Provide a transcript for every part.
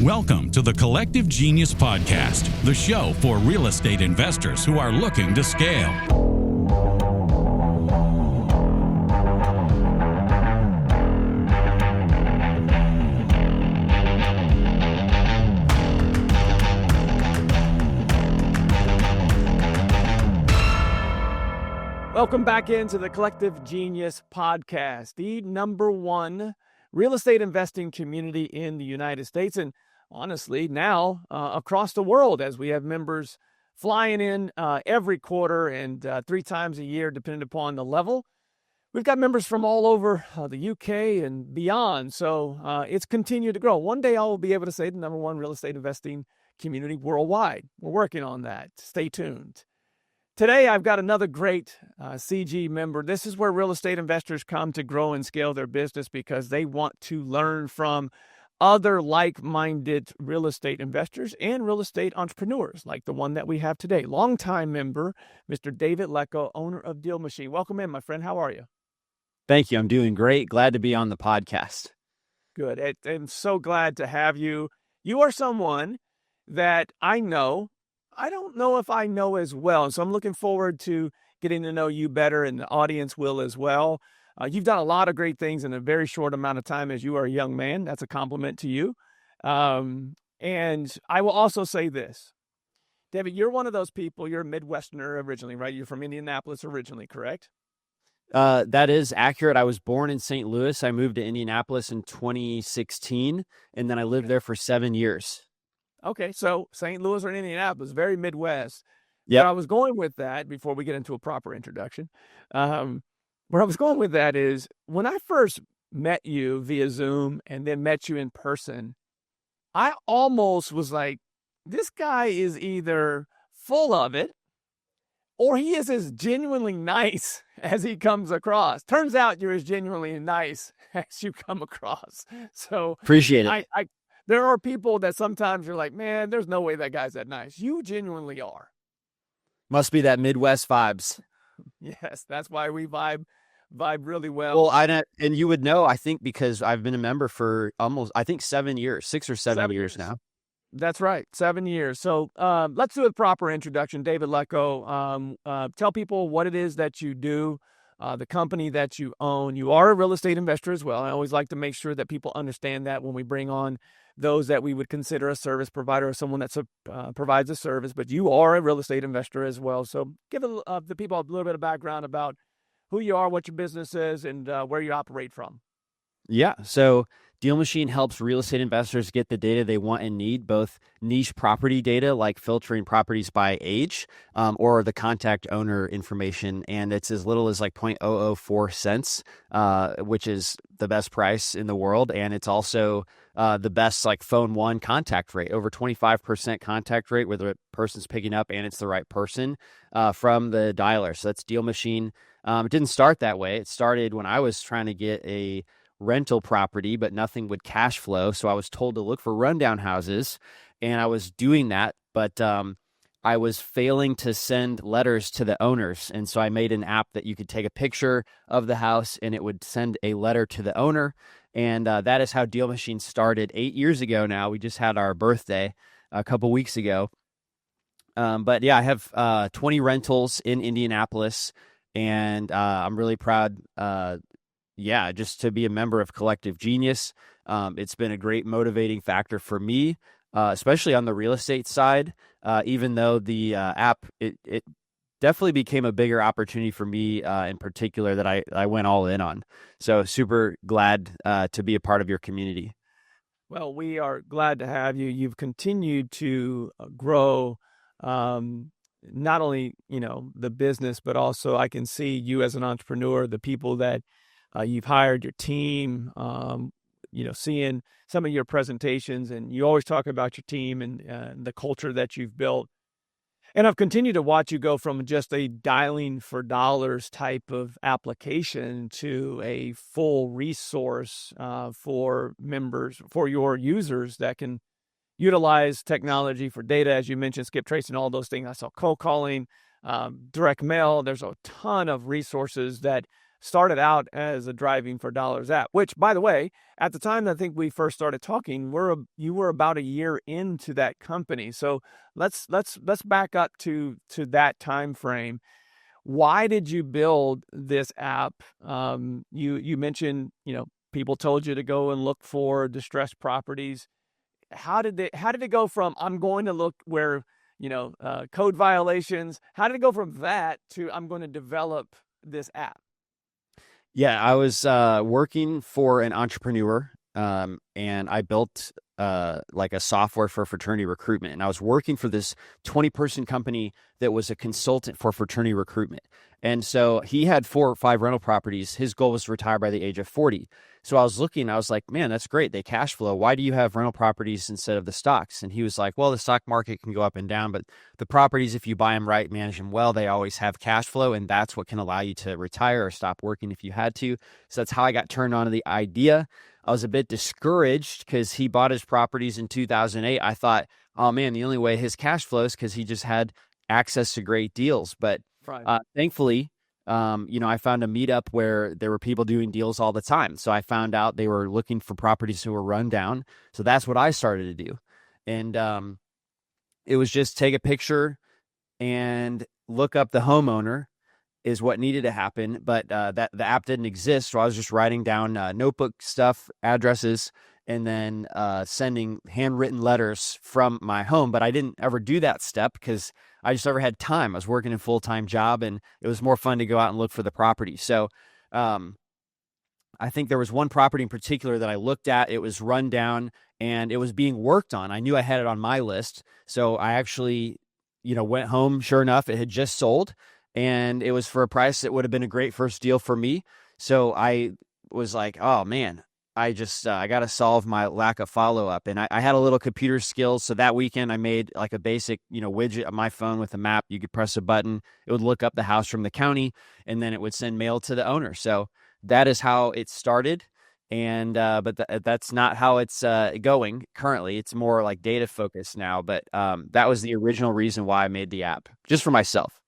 Welcome to the Collective Genius Podcast, the show for real estate investors who are looking to scale. Welcome back into the Collective Genius Podcast, the number one real estate investing community in the United States, and honestly, now across the world, as we have members flying in every quarter and 3 times a year, depending upon the level. We've got members from all over the UK and beyond, so it's continued to grow. One day I will be able to say the number one real estate investing community worldwide. We're working on that. Stay tuned. Today, I've got another great CG member. This is where real estate investors come to grow and scale their business because they want to learn from other like-minded real estate investors and real estate entrepreneurs like the one that we have today. Longtime member, Mr. David Lecko, owner of DealMachine. Welcome in, my friend. How are you? Thank you. I'm doing great. Glad to be on the podcast. Good. I'm so glad to have you. You are someone that I know. I don't know if I know as well. So I'm looking forward to getting to know you better, and the audience will as well. You've done a lot of great things in a very short amount of time as you are a young man. That's a compliment to you. And I will also say this. David, you're one of those people, you're a Midwesterner originally, right? You're from Indianapolis originally, correct? That is accurate. I was born in St. Louis. I moved to Indianapolis in 2016, and then I lived there for 7 years. Okay, so St. Louis or Indianapolis, very Midwest. Yeah, I was going with that before we get into a proper introduction. Where I was going with that is when I first met you via Zoom and then met you in person, I almost was like, this guy is either full of it or he is as genuinely nice as he comes across. Turns out you're as genuinely nice as you come across. So appreciate it. There are people that sometimes you're like, man, there's no way that guy's that nice. You genuinely are. Must be that Midwest vibes. Yes, that's why we vibe really well. Well, and you would know, I think, because I've been a member for almost, I think 7 years, 6 or 7 years now. That's right, 7 years. So let's do a proper introduction. David Lecko, tell people what it is that you do, the company that you own. You are a real estate investor as well. I always like to make sure that people understand that when we bring on those that we would consider a service provider or someone that provides a service, but you are a real estate investor as well. So give the people a little bit of background about who you are, what your business is, and where you operate from. Yeah. So DealMachine helps real estate investors get the data they want and need, both niche property data like filtering properties by age or the contact owner information. And it's as little as like 0.004 cents, which is the best price in the world. And it's also the best like phone one contact rate, over 25% contact rate where the person's picking up and it's the right person from the dialer. So that's DealMachine. It didn't start that way. It started when I was trying to get a rental property, but nothing would cash flow. So I was told to look for rundown houses, and I was doing that, but I was failing to send letters to the owners. And so I made an app that you could take a picture of the house and it would send a letter to the owner. And that is how DealMachine started 8 years ago now. We just had our birthday a couple weeks ago. But yeah, I have 20 rentals in Indianapolis, and I'm really proud just to be a member of Collective Genius. It's been a great motivating factor for me, especially on the real estate side, even though the app, it definitely became a bigger opportunity for me in particular that I went all in on. So super glad to be a part of your community. Well, we are glad to have you. You've continued to grow not only, the business, but also I can see you as an entrepreneur, the people that you've hired, your team, seeing some of your presentations, and you always talk about your team and the culture that you've built. And I've continued to watch you go from just a dialing for dollars type of application to a full resource for members, for your users that can utilize technology for data, as you mentioned, skip tracing, all those things. I saw cold calling, direct mail. There's a ton of resources that started out as a Driving for Dollars app, which, by the way, at the time I think we first started talking, you were about a year into that company. So let's back up to that time frame. Why did you build this app? You mentioned, people told you to go and look for distressed properties. How did it go from I'm going to look where, code violations? How did it go from that to I'm going to develop this app? Yeah, I was working for an entrepreneur, and I built like a software for fraternity recruitment. And I was working for this 20-person company that was a consultant for fraternity recruitment. And so he had 4 or 5 rental properties. His goal was to retire by the age of 40. So I was looking, I was like, man, that's great. They cash flow. Why do you have rental properties instead of the stocks? And he was like, well, the stock market can go up and down, but the properties, if you buy them right, manage them well, they always have cash flow. And that's what can allow you to retire or stop working if you had to. So that's how I got turned on to the idea. I was a bit discouraged because he bought his properties in 2008. I thought, oh man, the only way his cash flows because he just had access to great deals. But thankfully, I found a meetup where there were people doing deals all the time. So I found out they were looking for properties that were run down. So that's what I started to do. And it was just take a picture and look up the homeowner is what needed to happen. But that the app didn't exist. So I was just writing down notebook stuff, addresses, and then sending handwritten letters from my home. But I didn't ever do that step because I just never had time. I was working a full-time job, and it was more fun to go out and look for the property. So I think there was one property in particular that I looked at. It was run down, and it was being worked on. I knew I had it on my list. So I actually, went home. Sure enough, it had just sold, and it was for a price that would have been a great first deal for me. So I was like, oh, man. I got to solve my lack of follow-up. And I had a little computer skills. So that weekend I made like a basic, widget on my phone with a map. You could press a button. It would look up the house from the county, and then it would send mail to the owner. So that is how it started. And, but that's not how it's going currently. It's more like data focused now. But that was the original reason why I made the app, just for myself.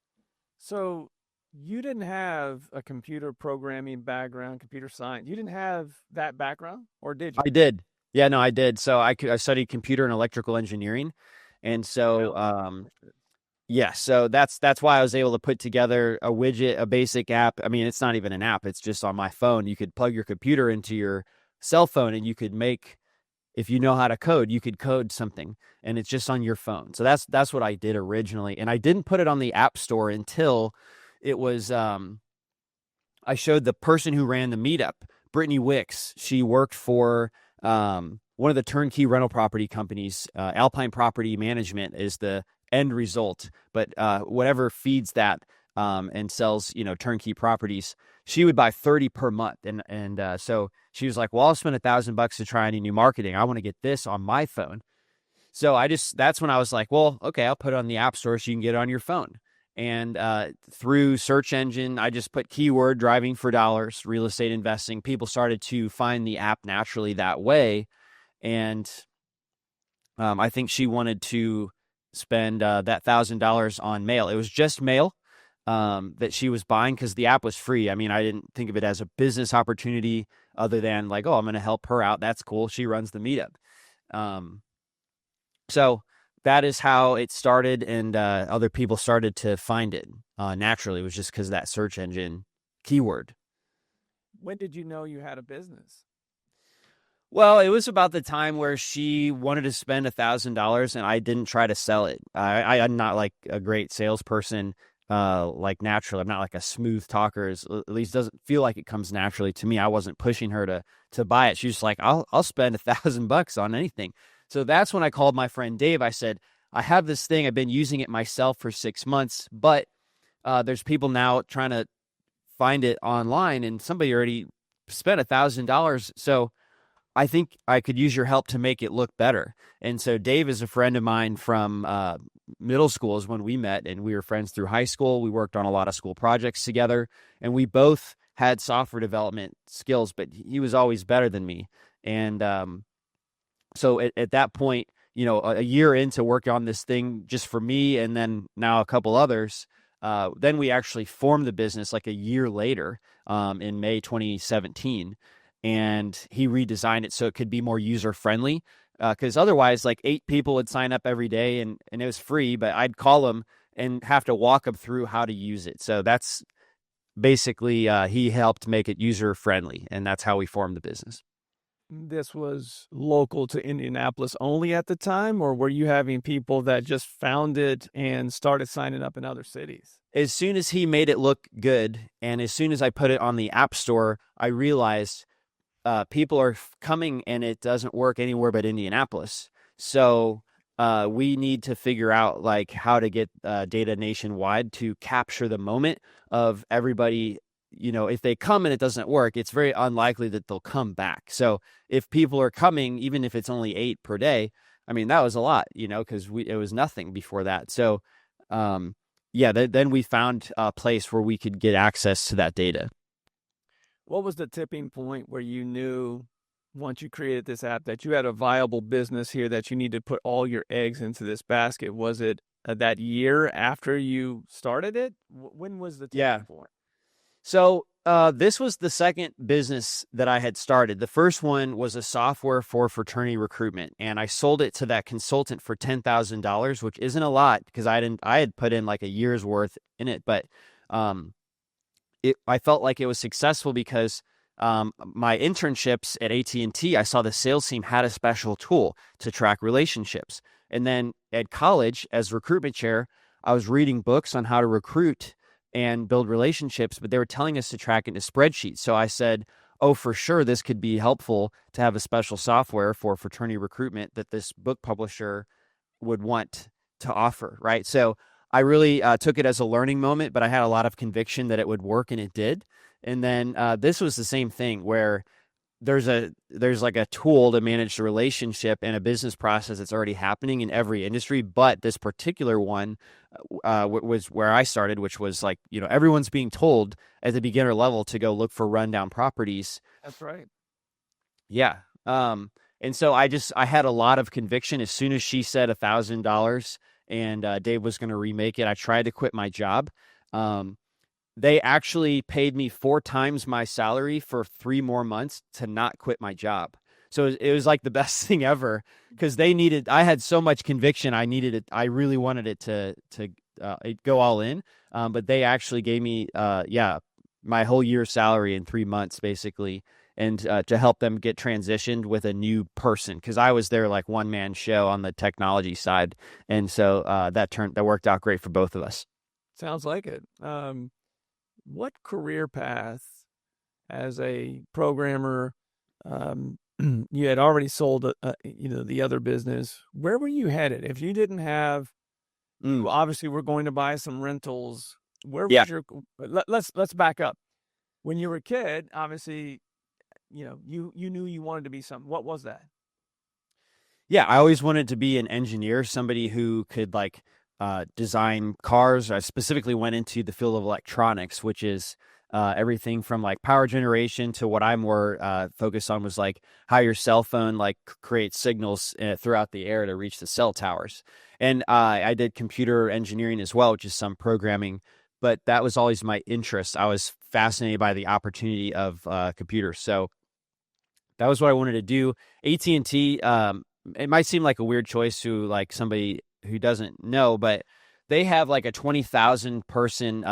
So you didn't have a computer programming background, computer science. You didn't have that background, or did you? I did. Yeah, no, I did. So I studied computer and electrical engineering. And so, yeah, so that's why I was able to put together a widget, a basic app. I mean, it's not even an app. It's just on my phone. You could plug your computer into your cell phone and you could make, if you know how to code, you could code something, and it's just on your phone. So that's what I did originally. And I didn't put it on the App Store until it was, I showed the person who ran the meetup, Brittany Wicks. She worked for one of the turnkey rental property companies. Alpine Property Management is the end result, but whatever feeds that and sells, turnkey properties, she would buy 30 per month. And so she was like, well, I'll spend $1,000 to try any new marketing. I want to get this on my phone. So that's when I was like, well, okay, I'll put it on the App Store so you can get it on your phone. And through search engine, I just put keyword driving for dollars, real estate investing. People started to find the app naturally that way. And I think she wanted to spend that $1,000 on mail. It was just mail that she was buying because the app was free. I mean, I didn't think of it as a business opportunity other than like, oh, I'm going to help her out. That's cool. She runs the meetup. So that is how it started, and other people started to find it naturally. It was just because of that search engine keyword. When did you know you had a business? Well, it was about the time where she wanted to spend $1,000, and I didn't try to sell it. I'm not like a great salesperson, like naturally. I'm not like a smooth talker. At least doesn't feel like it comes naturally to me. I wasn't pushing her to buy it. She was like, I'll spend $1,000 on anything. So that's when I called my friend Dave. I said, I have this thing. I've been using it myself for 6 months, but there's people now trying to find it online, and somebody already spent $1,000. So I think I could use your help to make it look better. And so Dave is a friend of mine from middle school is when we met, and we were friends through high school. We worked on a lot of school projects together, and we both had software development skills, but he was always better than me. And so at that point, a year into working on this thing just for me, and then now a couple others, Then we actually formed the business like a year later, in May 2017, and he redesigned it so it could be more user friendly. Because otherwise, like 8 people would sign up every day, and it was free, but I'd call them and have to walk them through how to use it. So that's basically, he helped make it user friendly, and that's how we formed the business. This was local to Indianapolis only at the time, or were you having people that just found it and started signing up in other cities? As soon as he made it look good, and as soon as I put it on the App Store, I realized people are coming and it doesn't work anywhere but Indianapolis. So we need to figure out like how to get data nationwide to capture the moment of everybody. If they come and it doesn't work, it's very unlikely that they'll come back. So if people are coming, even if it's only 8 per day, I mean, that was a lot, because it was nothing before that. So then we found a place where we could get access to that data. What was the tipping point where you knew, once you created this app, that you had a viable business here, that you need to put all your eggs into this basket? Was it that year after you started it? When was the tipping point? So this was the second business that I had started. The first one was a software for fraternity recruitment, and I sold it to that consultant for $10,000, which isn't a lot because I had put in like a year's worth in it, but I felt like it was successful because my internships at AT&T, I saw the sales team had a special tool to track relationships. And then at college, as recruitment chair, I was reading books on how to recruit and build relationships, but they were telling us to track into spreadsheets. So I said, oh, for sure, this could be helpful to have a special software for fraternity recruitment that this book publisher would want to offer, right? So I really took it as a learning moment, but I had a lot of conviction that it would work, and it did. And then this was the same thing where there's like a tool to manage the relationship and a business process that's already happening in every industry. But this particular one was where I started, which was like, everyone's being told at the beginner level to go look for rundown properties. That's right. Yeah. And so I had a lot of conviction. As soon as she said $1,000 and Dave was going to remake it, I tried to quit my job. They actually paid me 4 times my salary for 3 more months to not quit my job. So it was like the best thing ever because I had so much conviction. I needed it. I really wanted it to go all in. But they actually gave me, my whole year's salary in 3 months basically. And to help them get transitioned with a new person, because I was their like one-man show on the technology side. And so that worked out great for both of us. Sounds like it. What career path as a programmer, you had already sold, the other business. Where were you headed? If you didn't have, obviously we're going to buy some rentals. Where was your, let's back up. When you were a kid, obviously, you knew you wanted to be something. What was that? Yeah, I always wanted to be an engineer, somebody who could like design cars. I specifically went into the field of electronics, which is everything from like power generation to what I'm more focused on was like how your cell phone like creates signals throughout the air to reach the cell towers. And I did computer engineering as well, which is some programming, but that was always my interest. I was fascinated by the opportunity of computers. So that was what I wanted to do. AT&T, it might seem like a weird choice to like somebody who doesn't know, but they have like a 20,000 person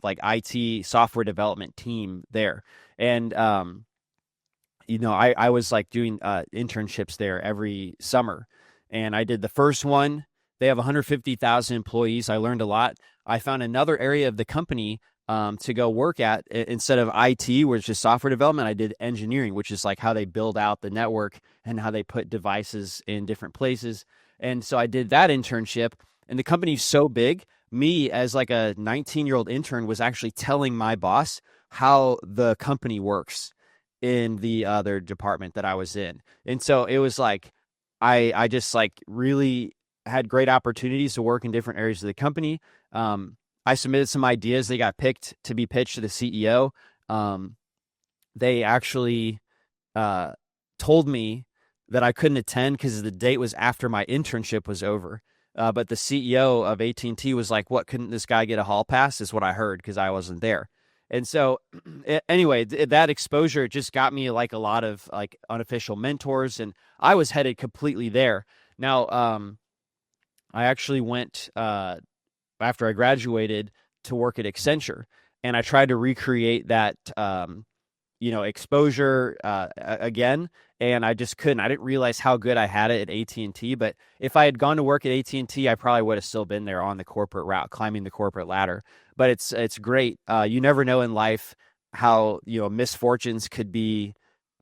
like IT software development team there. And, I was like doing internships there every summer. And I did the first one. They have 150,000 employees. I learned a lot. I found another area of the company to go work at. Instead of IT, which is software development, I did engineering, which is like how they build out the network and how they put devices in different places. And so I did that internship, and the company's so big, me as like a 19-year-old intern was actually telling my boss how the company works in the other department that I was in. And so it was like, I just like really had great opportunities to work in different areas of the company. I submitted some ideas. They got picked to be pitched to the CEO. They actually told me that I couldn't attend because the date was after my internship was over. But the CEO of AT&T was like, what, couldn't this guy get a hall pass? Is what I heard, because I wasn't there. And so anyway, that exposure just got me like a lot of like unofficial mentors, and I was headed completely there. Now, I actually went after I graduated to work at Accenture, and I tried to recreate that exposure again, and I just couldn't. I didn't realize how good I had it at AT&T, but if I had gone to work at AT&T, I probably would have still been there on the corporate route, climbing the corporate ladder. But it's great. You never know in life how misfortunes could be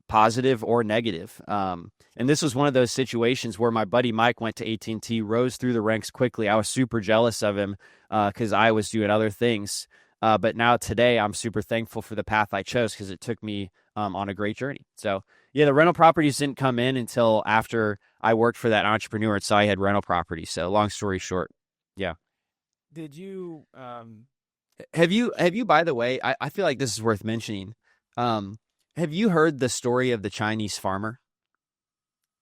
positive or negative. And this was one of those situations where my buddy Mike went to AT&T, rose through the ranks quickly. I was super jealous of him because I was doing other things. But now today, I'm super thankful for the path I chose because it took me on a great journey. So yeah, the rental properties didn't come in until after I worked for that entrepreneur and saw he had rental properties. So long story short, yeah. Did you have you by the way, I feel like this is worth mentioning. Have you heard the story of the Chinese farmer?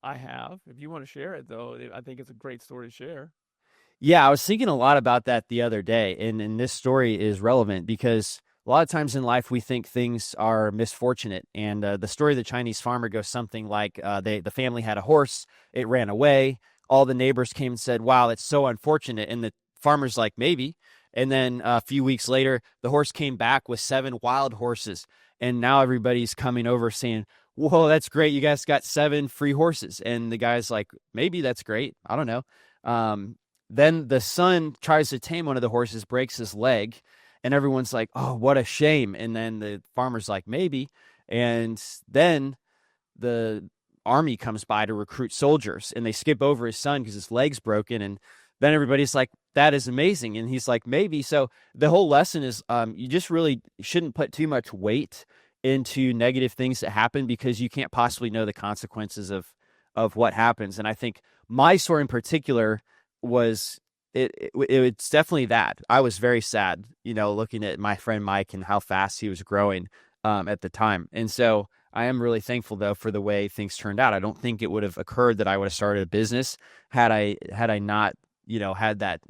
I have. If you want to share it, though, I think it's a great story to share. Yeah, I was thinking a lot about that the other day, and this story is relevant because a lot of times in life we think things are misfortunate, and the story of the Chinese farmer goes something like the family had a horse, it ran away, all the neighbors came and said, wow, it's so unfortunate, and the farmer's like, maybe, and then a few weeks later, the horse came back with 7 wild horses, and now everybody's coming over saying, whoa, that's great, you guys got 7 free horses, and the guy's like, maybe that's great, I don't know. Then the son tries to tame one of the horses, breaks his leg, and everyone's like, oh, what a shame. And then the farmer's like, maybe. And then the army comes by to recruit soldiers, and they skip over his son because his leg's broken. And then everybody's like, that is amazing. And he's like, maybe. So the whole lesson is you just really shouldn't put too much weight into negative things that happen because you can't possibly know the consequences of what happens. And I think my story in particular was it's definitely that. I was very sad, looking at my friend Mike and how fast he was growing at the time. And so I am really thankful though for the way things turned out. I don't think it would have occurred that I would have started a business had I not, had that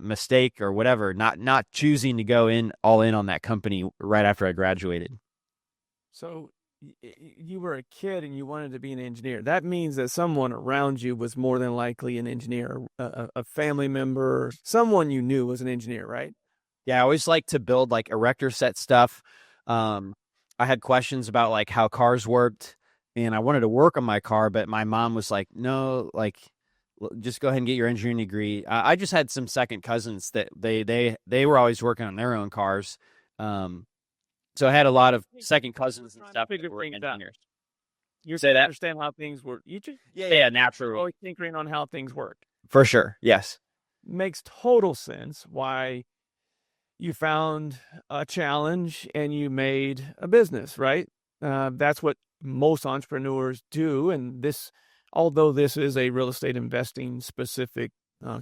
mistake or whatever, not choosing to go all in on that company right after I graduated. So you were a kid and you wanted to be an engineer. That means that someone around you was more than likely an engineer, a family member, someone you knew was an engineer, right? Yeah, I always like to build like erector set stuff. I had questions about like how cars worked, and I wanted to work on my car, but my mom was like, no, like just go ahead and get your engineering degree. I just had some second cousins that they were always working on their own cars. So I had a lot of second cousins and stuff that were engineers. You say that? Understand how things work. Yeah, natural. Always tinkering on how things work. For sure, yes. Makes total sense why you found a challenge and you made a business, right? That's what most entrepreneurs do. And although this is a real estate investing specific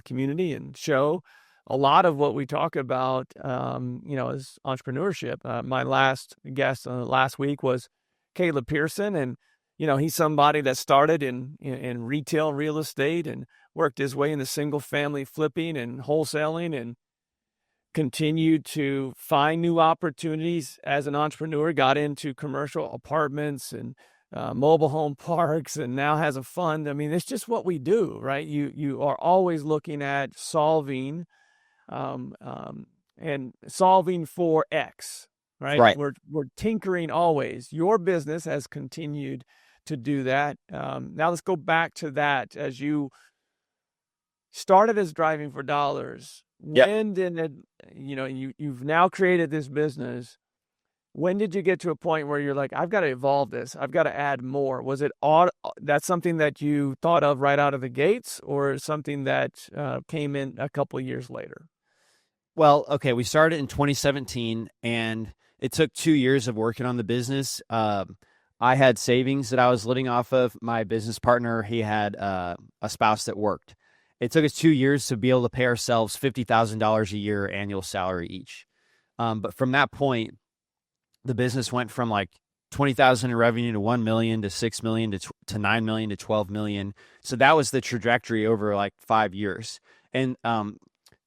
community and show, a lot of what we talk about, is entrepreneurship. My last guest last week was Caleb Pearson, and he's somebody that started in retail real estate and worked his way into single family flipping and wholesaling, and continued to find new opportunities as an entrepreneur. Got into commercial apartments and mobile home parks, and now has a fund. I mean, it's just what we do, right? You are always looking at solving. And solving for X, right? We're tinkering always. Your business has continued to do that. Now let's go back to that. As you started as driving for dollars, when did it, you've now created this business. When did you get to a point where you're like, I've got to evolve this, I've got to add more? Was it that's something that you thought of right out of the gates, or something that came in a couple of years later? Well, okay, we started in 2017, and it took 2 years of working on the business. I had savings that I was living off of. My business partner, he had a spouse that worked. It took us 2 years to be able to pay ourselves $50,000 a year annual salary each. But from that point, the business went from like 20,000 in revenue to 1 million to 6 million to 9 million to 12 million. So that was the trajectory over like 5 years. And, I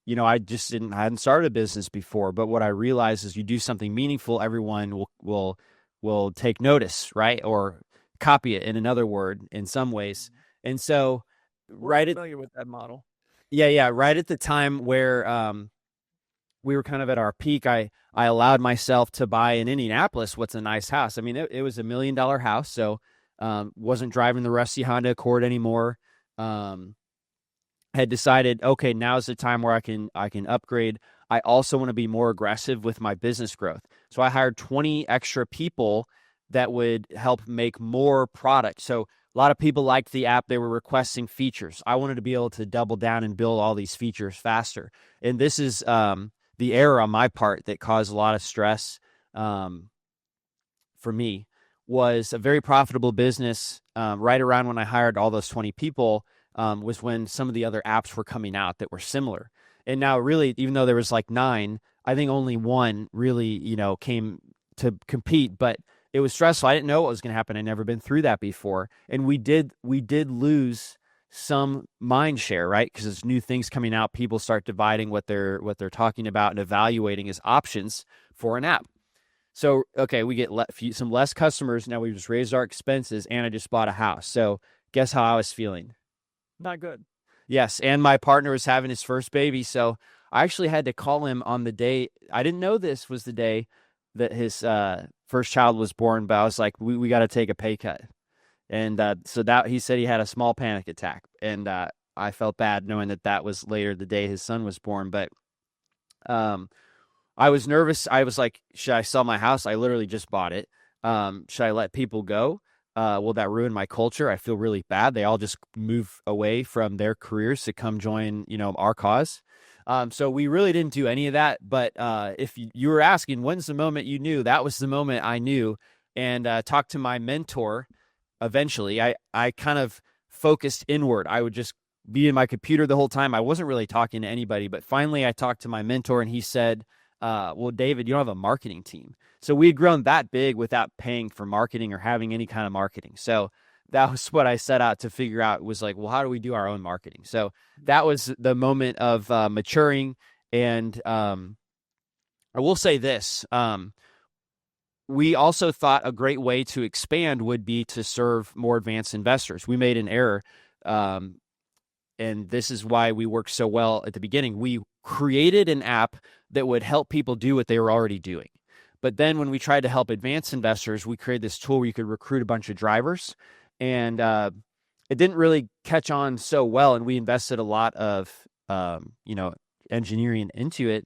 hadn't started a business before, but what I realized is you do something meaningful, everyone will take notice, right? Or copy it, in another word, in some ways. And so We're familiar with that model. Yeah. Right at the time where, we were kind of at our peak, I allowed myself to buy in Indianapolis what's a nice house. I mean, it was $1 million house, so wasn't driving the rusty Honda Accord anymore. Had decided, okay, now's the time where I can upgrade. I also want to be more aggressive with my business growth. So I hired 20 extra people that would help make more product. So a lot of people liked the app. They were requesting features. I wanted to be able to double down and build all these features faster. And this is the error on my part that caused a lot of stress for me. Was a very profitable business right around when I hired all those 20 people. Was when some of the other apps were coming out that were similar. And now really, even though there was like 9, I think only 1 really, came to compete, but it was stressful. I didn't know what was going to happen. I'd never been through that before. And we did lose some mind share, right? Because as new things coming out, people start dividing what they're talking about and evaluating as options for an app. So, okay, we get some less customers. Now we've just raised our expenses and I just bought a house. So guess how I was feeling? Not good. Yes, and my partner was having his first baby, so I actually had to call him on the day. I didn't know this was the day that his first child was born, but I was like, we got to take a pay cut. And so that he said he had a small panic attack, and I felt bad knowing that was later the day his son was born. But I was nervous. I was like, should I sell my house? I literally just bought it. Should I let people go? Will that ruin my culture? I feel really bad. They all just move away from their careers to come join, our cause. So we really didn't do any of that. But if you were asking, when's the moment you knew? That was the moment I knew, and talked to my mentor. Eventually, I kind of focused inward. I would just be in my computer the whole time. I wasn't really talking to anybody. But finally, I talked to my mentor, and he said, well, David, you don't have a marketing team. So we had grown that big without paying for marketing or having any kind of marketing. So that was what I set out to figure out, was like, well, how do we do our own marketing? So that was the moment of maturing. And I will say this, we also thought a great way to expand would be to serve more advanced investors. We made an error. And this is why we worked so well at the beginning. We created an app that would help people do what they were already doing. But then when we tried to help advanced investors, we created this tool where you could recruit a bunch of drivers. And it didn't really catch on so well. And we invested a lot of, engineering into it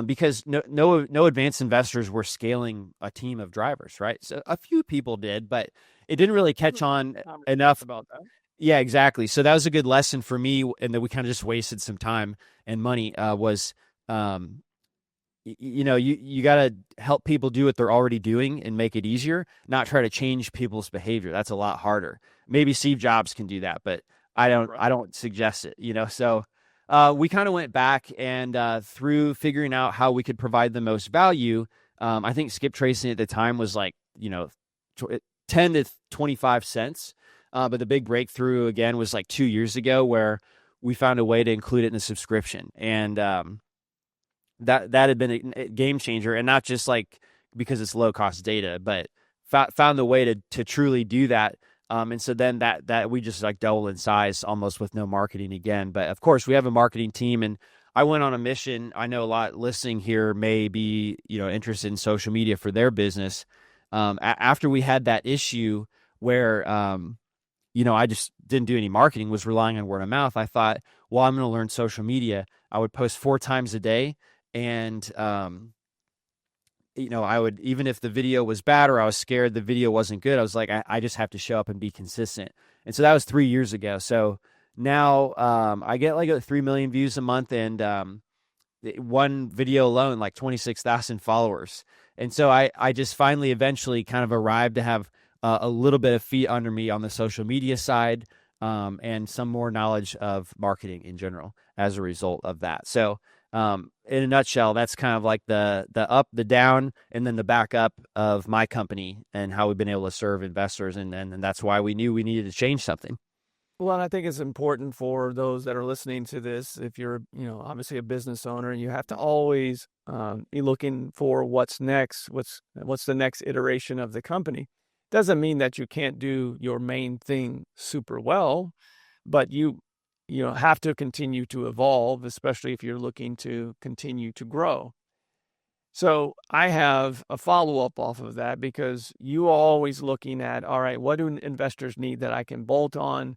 because no advanced investors were scaling a team of drivers, right? So a few people did, but it didn't really catch on enough. About that. Yeah, exactly. So that was a good lesson for me, and that we kind of just wasted some time and money. You got to help people do what they're already doing and make it easier, not try to change people's behavior. That's a lot harder. Maybe Steve Jobs can do that, but I don't suggest it, So we kind of went back and through figuring out how we could provide the most value. I think skip tracing at the time was like, 10 to 25 cents. But the big breakthrough again was like 2 years ago, where we found a way to include it in the subscription. And that had been a game changer, and not just like because it's low cost data, but found the way to truly do that. And so then that we just like double in size almost with no marketing again. But of course we have a marketing team, and I went on a mission. I know a lot listening here may be, interested in social media for their business. After we had that issue where, I just didn't do any marketing, was relying on word of mouth. I thought, well, I'm going to learn social media. I would post 4 times a day. And, I would, even if the video was bad or I was scared the video wasn't good, I was like, I just have to show up and be consistent. And so that was 3 years ago. So now I get like 3 million views a month, and one video alone, like 26,000 followers. And so I just finally eventually kind of arrived to have a little bit of feet under me on the social media side, and some more knowledge of marketing in general as a result of that. So In a nutshell, that's kind of like the up, the down, and then the back up of my company and how we've been able to serve investors. And that's why we knew we needed to change something. Well, and I think it's important for those that are listening to this. If you're, obviously a business owner, you have to always be looking for what's next. What's the next iteration of the company? Doesn't mean that you can't do your main thing super well, but you have to continue to evolve, especially if you're looking to continue to grow. So I have a follow-up off of that, because you are always looking at, all right, what do investors need that I can bolt on,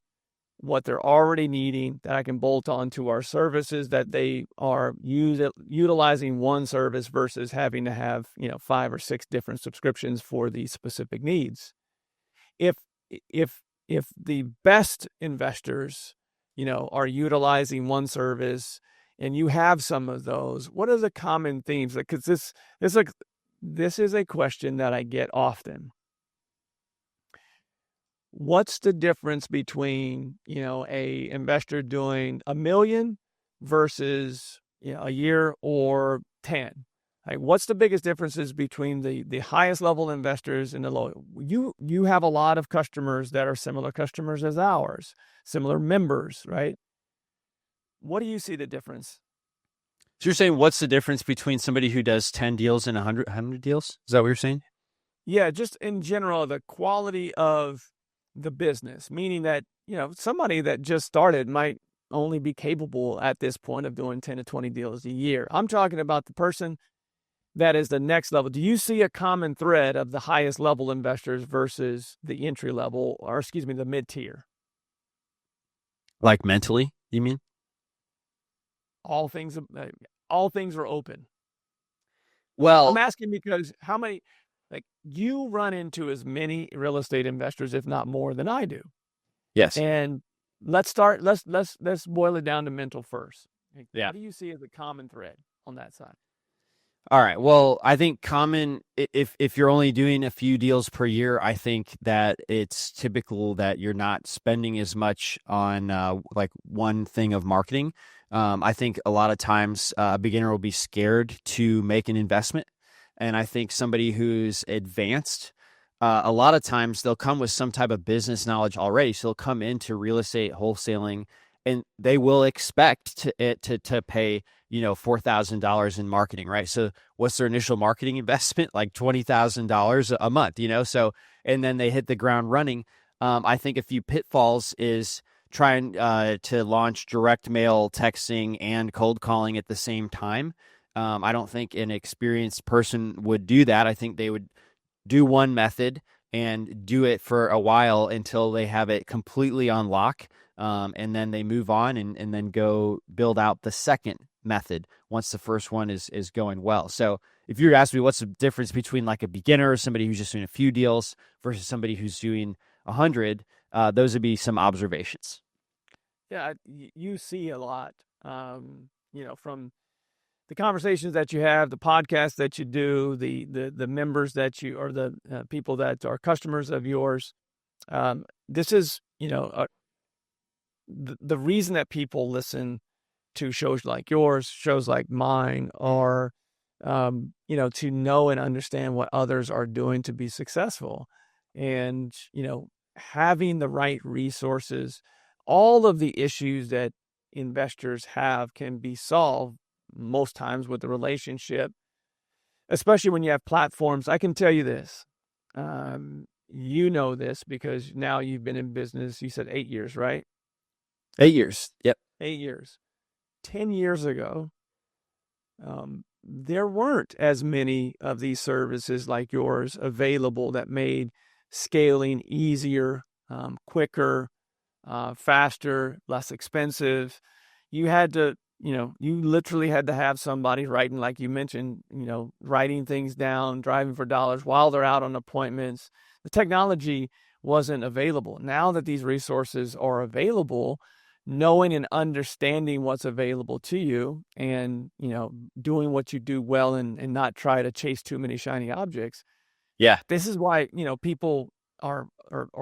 what they're already needing that I can bolt on to our services, that they are utilizing one service versus having to have 5 or 6 different subscriptions for these specific needs. If the best investors are utilizing one service, and you have some of those, what are the common themes? Because this is a question that I get often. What's the difference between, a investor doing $1 million versus, a year or 10? Like, what's the biggest differences between the highest level investors and the low? You have a lot of customers that are similar customers as ours, similar members, right? What do you see the difference? So you're saying, what's the difference between somebody who does 10 deals and 100 deals? Is that what you're saying? Yeah, just in general, the quality of the business, meaning that, somebody that just started might only be capable at this point of doing 10 to 20 deals a year. I'm talking about the person that is the next level. Do you see a common thread of the highest level investors versus the entry level, or the mid-tier? Like mentally, you mean? All things are open. Well, I'm asking because how many, you run into as many real estate investors, if not more, than I do. yes. And let's boil it down to mental first. Yeah. What do you see as a common thread on that side? All right. Well, I think if you're only doing a few deals per year, I think that it's typical that you're not spending as much on like one thing of marketing. I think a lot of times a beginner will be scared to make an investment. And I think somebody who's advanced, a lot of times they'll come with some type of business knowledge already. So they'll come into real estate wholesaling, and they will expect to pay, $4,000 in marketing, right? So what's their initial marketing investment? Like $20,000 a month, So, and then they hit the ground running. I think a few pitfalls is trying to launch direct mail texting and cold calling at the same time. I don't think an experienced person would do that. I think they would do one method and do it for a while until they have it completely on lock. And then they move on and then go build out the second method once the first one is going well. So if you were to ask me what's the difference between like a beginner or somebody who's just doing a few deals versus somebody who's doing 100, those would be some observations. Yeah, you see a lot, from the conversations that you have, the podcasts that you do, the members that you, or the people that are customers of yours. This is, the reason that people listen to shows like yours, shows like mine, are, to know and understand what others are doing to be successful, and, having the right resources. All of the issues that investors have can be solved most times with the relationship, especially when you have platforms. I can tell you this, this because now you've been in business. You said 8 years, right? 8 years. Yep. 8 years. 10 years ago, there weren't as many of these services like yours available that made scaling easier, quicker, faster, less expensive. You had to, you literally had to have somebody writing, like you mentioned, writing things down, driving for dollars while they're out on appointments. The technology wasn't available. Now that these resources are available, knowing and understanding what's available to you, and, doing what you do well, and not try to chase too many shiny objects. Yeah. This is why, people are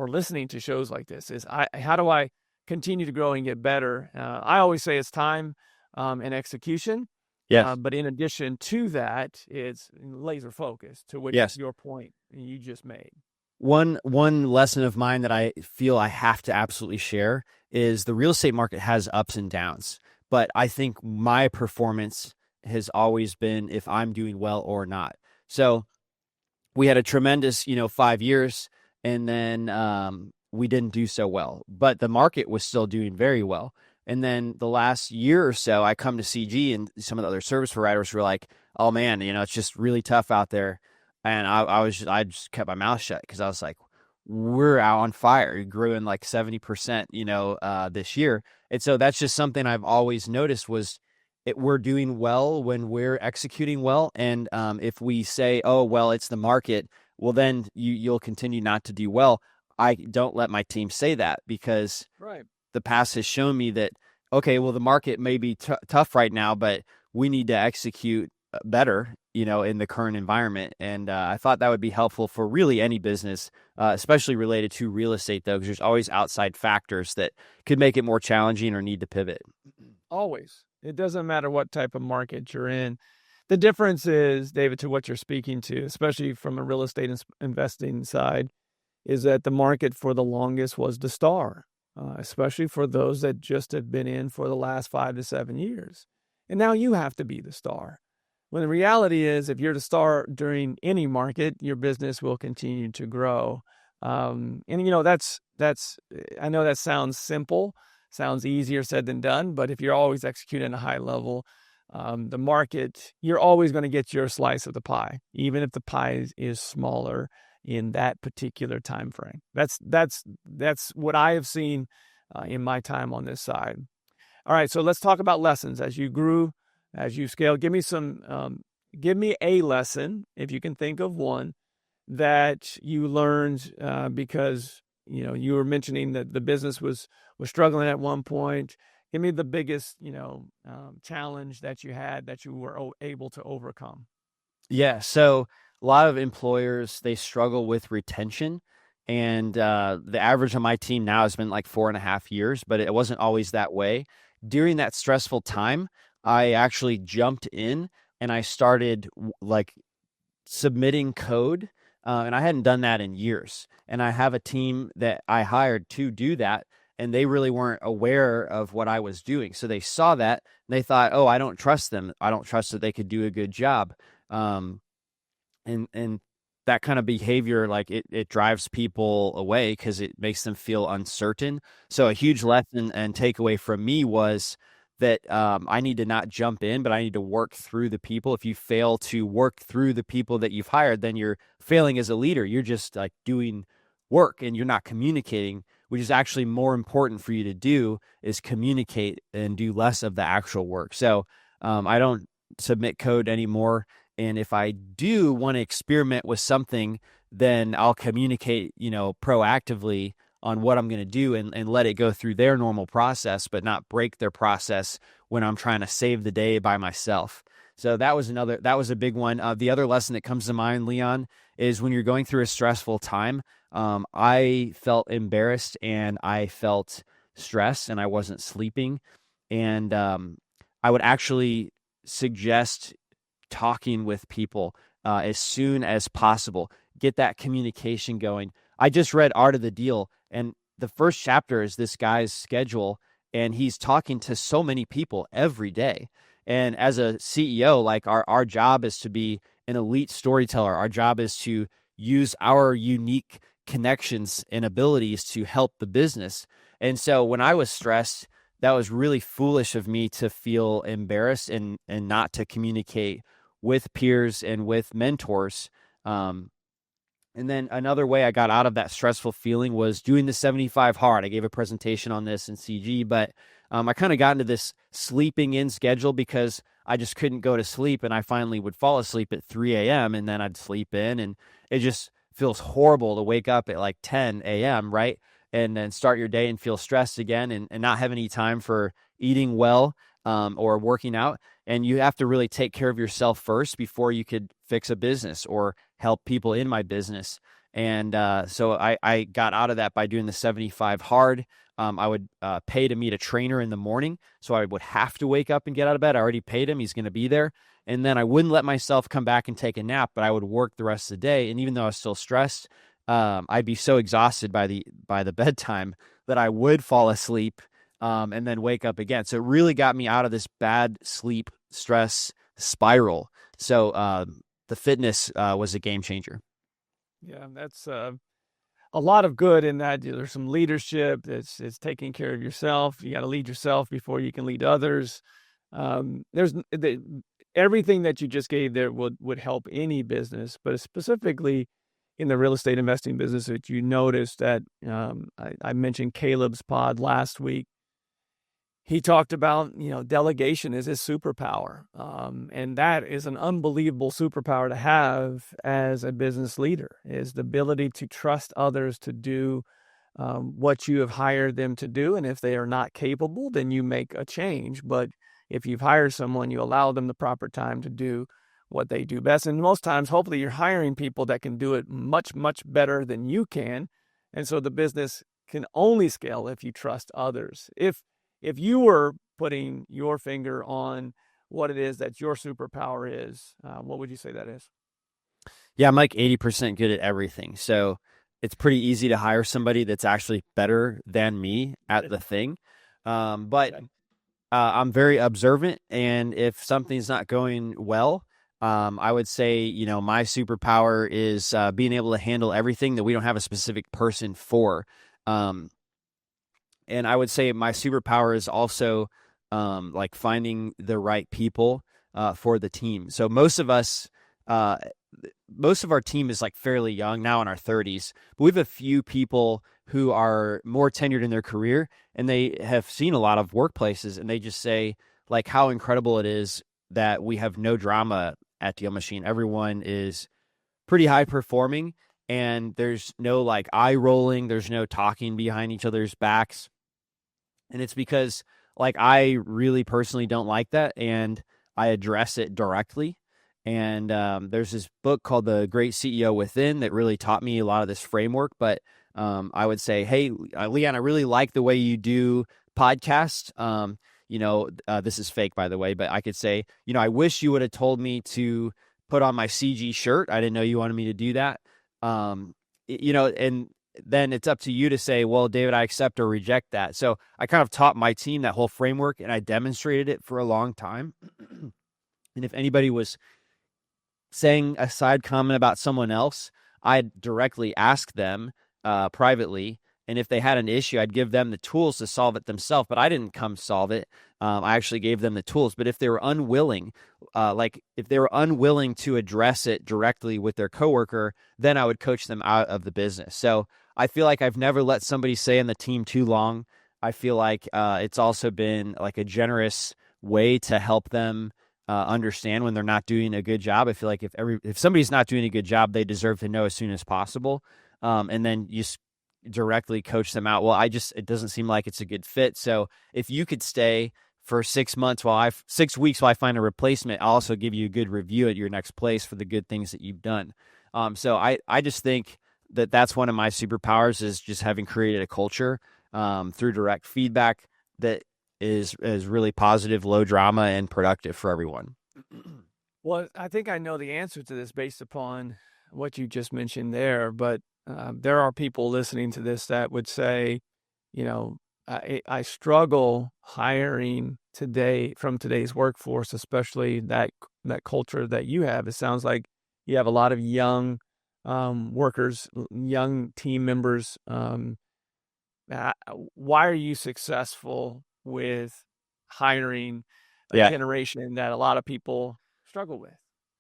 listening to shows like this. How do I continue to grow and get better? I always say it's time and execution. Yes. But in addition to that, it's laser focused, to which Yes. your point you just made. One lesson of mine that I feel I have to absolutely share is the real estate market has ups and downs, but I think my performance has always been if I'm doing well or not. So we had a tremendous, 5 years, and then we didn't do so well, but the market was still doing very well. And then the last year or so, I come to CG, and some of the other service providers were like, "Oh man, it's just really tough out there." And I just kept my mouth shut because I was like, "We're out on fire. We grew in like 70%, this year." And so that's just something I've always noticed was we're doing well when we're executing well. And if we say, "Oh, well, it's the market," well, then you'll continue not to do well. I don't let my team say that because Right. the past has shown me that, okay, well, the market may be tough right now, but we need to execute better, in the current environment. And I thought that would be helpful for really any business, especially related to real estate, though, because there's always outside factors that could make it more challenging or need to pivot. Always. It doesn't matter what type of market you're in. The difference is, David, to what you're speaking to, especially from a real estate investing side, is that the market for the longest was the star, especially for those that just have been in for the last 5 to 7 years. And now you have to be the star. When the reality is, if you're the star during any market, your business will continue to grow. And that's I know that sounds simple, sounds easier said than done, but if you're always executing at a high level, the market, you're always going to get your slice of the pie, even if the pie is smaller in that particular time frame. That's what I have seen in my time on this side. All right, so let's talk about lessons as you grew, as you scaled. Give me a lesson, if you can think of one, that you learned because you were mentioning that the business was struggling at one point. Give me the biggest challenge that you had that you were able to overcome. Yeah. So a lot of employers, they struggle with retention. And the average on my team now has been like 4.5 years, but it wasn't always that way. During that stressful time, I actually jumped in and I started like submitting code. And I hadn't done that in years. And I have a team that I hired to do that. And they really weren't aware of what I was doing. So they saw that and they thought, "Oh, I don't trust them. I don't trust that they could do a good job." And that kind of behavior, like it drives people away because it makes them feel uncertain. So a huge lesson and takeaway from me was that I need to not jump in, but I need to work through the people. If you fail to work through the people that you've hired, then you're failing as a leader. You're just like doing work and you're not communicating, which is actually more important for you to do is communicate and do less of the actual work. So I don't submit code anymore. And if I do want to experiment with something, then I'll communicate, proactively on what I'm going to do and let it go through their normal process, but not break their process when I'm trying to save the day by myself. So that was a big one. The other lesson that comes to mind, Leon, is when you're going through a stressful time, I felt embarrassed and I felt stressed and I wasn't sleeping. And I would actually suggest talking with people as soon as possible. Get that communication going. I just read Art of the Deal, and the first chapter is this guy's schedule, and he's talking to so many people every day. And as a CEO, like our job is to be an elite storyteller. Our job is to use our unique connections and abilities to help the business. And so when I was stressed, that was really foolish of me to feel embarrassed and not to communicate with peers and with mentors. And then another way I got out of that stressful feeling was doing the 75 hard. I gave a presentation on this in CG, but I kind of got into this sleeping in schedule because I just couldn't go to sleep. And I finally would fall asleep at 3 a.m. and then I'd sleep in. And it just feels horrible to wake up at like 10 a.m., right? And then start your day and feel stressed again and not have any time for eating well or working out. And you have to really take care of yourself first before you could fix a business or help people in my business. And so I got out of that by doing the 75 hard. I would pay to meet a trainer in the morning. So I would have to wake up and get out of bed. I already paid him. He's going to be there. And then I wouldn't let myself come back and take a nap, but I would work the rest of the day. And even though I was still stressed, I'd be so exhausted by the bedtime that I would fall asleep and then wake up again. So it really got me out of this bad sleep stress spiral. So the fitness was a game changer. Yeah, that's a lot of good in that. There's some leadership. It's taking care of yourself. You got to lead yourself before you can lead others. There's everything that you just gave there would help any business, but specifically in the real estate investing business, that you noticed that I mentioned Caleb's pod last week. He talked about, delegation is his superpower. And that is an unbelievable superpower to have as a business leader, is the ability to trust others to do what you have hired them to do. And if they are not capable, then you make a change. But if you've hired someone, you allow them the proper time to do what they do best. And most times, hopefully, you're hiring people that can do it much, much better than you can. And so the business can only scale if you trust others. If you were putting your finger on what it is that your superpower is, what would you say that is? Yeah, I'm like 80% good at everything. So it's pretty easy to hire somebody that's actually better than me at the thing. But I'm very observant. And if something's not going well, I would say, my superpower is being able to handle everything that we don't have a specific person for. And I would say my superpower is also like finding the right people for the team. So most of our team is like fairly young now, in our 30s, but we have a few people who are more tenured in their career, and they have seen a lot of workplaces, and they just say like how incredible it is that we have no drama at DealMachine. Everyone is pretty high performing, and there's no like eye rolling. There's no talking behind each other's backs. And it's because like I really personally don't like that, and I address it directly. And there's this book called The Great CEO Within that really taught me a lot of this framework. But I would say, hey, Leon, I really like the way you do podcasts. This is fake, by the way, but I could say, I wish you would have told me to put on my CG shirt. I didn't know you wanted me to do that. And then it's up to you to say, well, David, I accept or reject that. So I kind of taught my team that whole framework, and I demonstrated it for a long time. And if anybody was saying a side comment about someone else, I'd directly ask them privately. And if they had an issue, I'd give them the tools to solve it themselves. But I didn't come solve it. I actually gave them the tools. But if they were unwilling, to address it directly with their coworker, then I would coach them out of the business. So I feel like I've never let somebody stay on the team too long. I feel like it's also been like a generous way to help them understand when they're not doing a good job. I feel like if somebody's not doing a good job, they deserve to know as soon as possible. And then you directly coach them out. Well, it doesn't seem like it's a good fit. So if you could stay for 6 months 6 weeks while I find a replacement, I'll also give you a good review at your next place for the good things that you've done. So I just think that that's one of my superpowers, is just having created a culture through direct feedback that is really positive, low drama, and productive for everyone. Well, I think I know the answer to this based upon what you just mentioned there, but there are people listening to this that would say, I struggle hiring from today's workforce, especially that culture that you have. It sounds like you have a lot of young workers, young team members. Why are you successful with hiring a generation that a lot of people struggle with?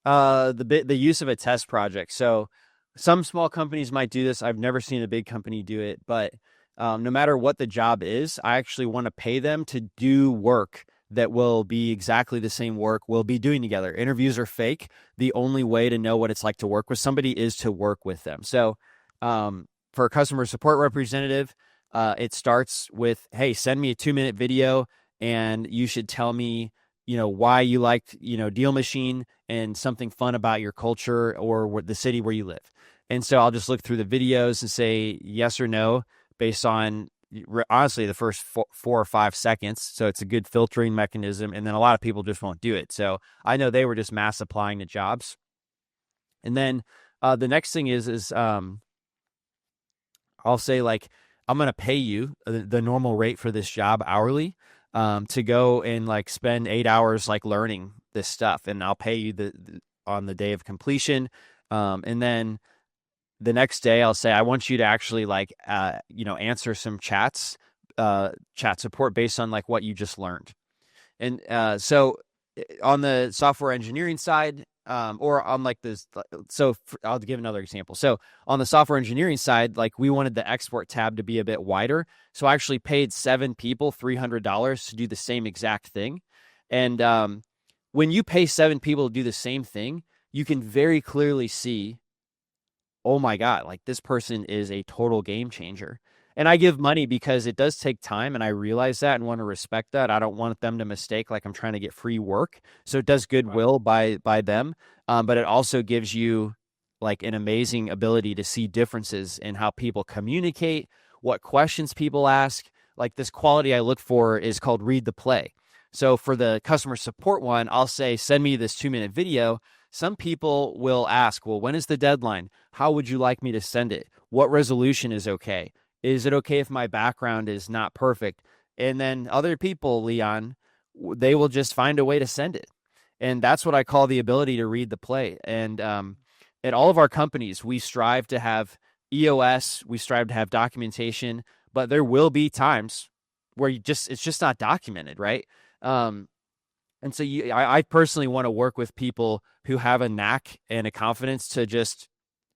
The use of a test project. So some small companies might do this. I've never seen a big company do it, but no matter what the job is, I actually want to pay them to do work that will be exactly the same work we'll be doing together. Interviews are fake. The only way to know what it's like to work with somebody is to work with them. So for a customer support representative, it starts with, hey, send me a 2-minute video, and you should tell me, why you liked, DealMachine and something fun about your culture or the city where you live. And so I'll just look through the videos and say yes or no based on honestly the first 4 or 5 seconds. So it's a good filtering mechanism. And then a lot of people just won't do it. So I know they were just mass applying to jobs. And then the next thing is I'll say like, I'm going to pay you the normal rate for this job hourly to go and like spend 8 hours like learning this stuff. And I'll pay you on the day of completion. And then the next day I'll say, I want you to actually like, answer some chat support based on like what you just learned. And so on the software engineering side, or on like this, I'll give another example. So on the software engineering side, like we wanted the export tab to be a bit wider. So I actually paid 7 people $300 to do the same exact thing. And when you pay 7 people to do the same thing, you can very clearly see, oh my God, like this person is a total game changer. And I give money because it does take time, and I realize that and want to respect that. I don't want them to mistake like I'm trying to get free work. So it does goodwill by them, but it also gives you like an amazing ability to see differences in how people communicate, what questions people ask. Like this quality I look for is called read the play. So for the customer support one, I'll say, send me this 2-minute video. Some people will ask, well, when is the deadline? How would you like me to send it? What resolution is okay? Is it okay if my background is not perfect? And then other people, Leon, they will just find a way to send it. And that's what I call the ability to read the play. And at all of our companies, we strive to have EOS, we strive to have documentation, but there will be times where it's just not documented, right? And so I personally want to work with people who have a knack and a confidence to just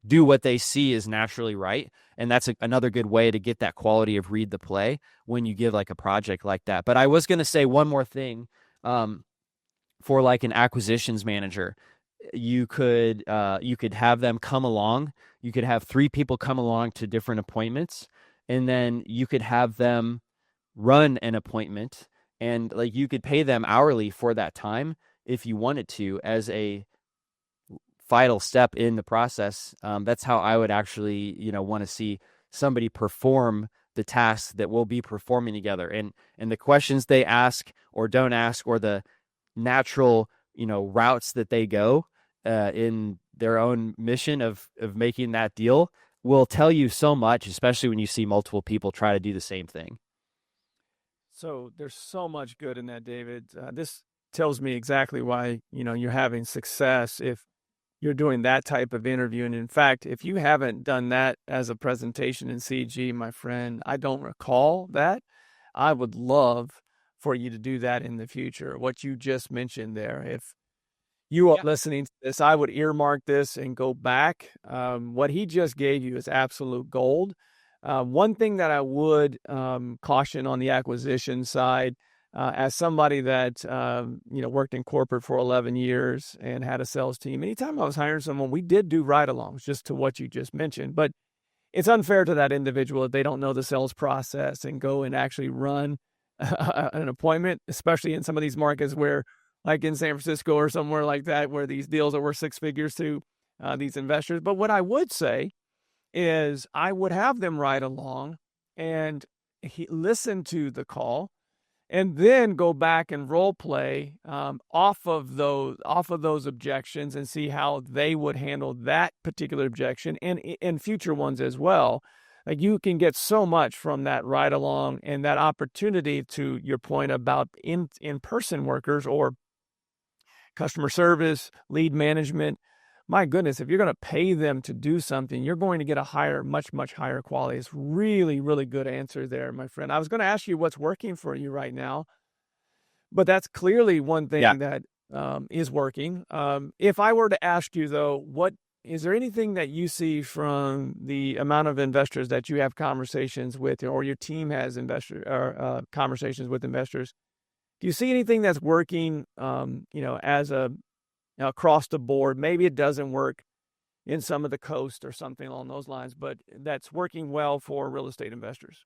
do what they see is naturally right. And that's another good way to get that quality of read the play when you give like a project like that. But I was going to say one more thing for like an acquisitions manager. You could have them come along. You could have 3 people come along to different appointments, and then you could have them run an appointment, and like you could pay them hourly for that time if you wanted to as a vital step in the process. That's how I would actually, want to see somebody perform the tasks that we'll be performing together. And the questions they ask or don't ask, or the natural, routes that they go in their own mission of making that deal will tell you so much, especially when you see multiple people try to do the same thing. So there's so much good in that, David. This tells me exactly why, you're having success if you're doing that type of interview. And in fact, if you haven't done that as a presentation in CG, my friend, I don't recall that. I would love for you to do that in the future. What you just mentioned there, if you are listening to this, I would earmark this and go back. What he just gave you is absolute gold. One thing that I would caution on the acquisition side, as somebody that worked in corporate for 11 years and had a sales team, anytime I was hiring someone, we did do ride-alongs, just to what you just mentioned. But it's unfair to that individual if they don't know the sales process and go and actually run an appointment, especially in some of these markets where, like in San Francisco or somewhere like that, where these deals are worth 6 figures to these investors. But what I would say is I would have them ride along and listen to the call, and then go back and role play off of those objections and see how they would handle that particular objection and future ones as well. Like, you can get so much from that ride along and that opportunity, to your point about in-person workers or customer service, lead management. My goodness, if you're going to pay them to do something, you're going to get a much higher quality. It's really, really good answer there, my friend. I was going to ask you what's working for you right now, but that's clearly one thing that is working. If I were to ask you, though, is there anything that you see from the amount of investors that you have conversations with, or your team has conversations with investors? Do you see anything that's working, as across the board? Maybe it doesn't work in some of the coast or something along those lines, but that's working well for real estate investors.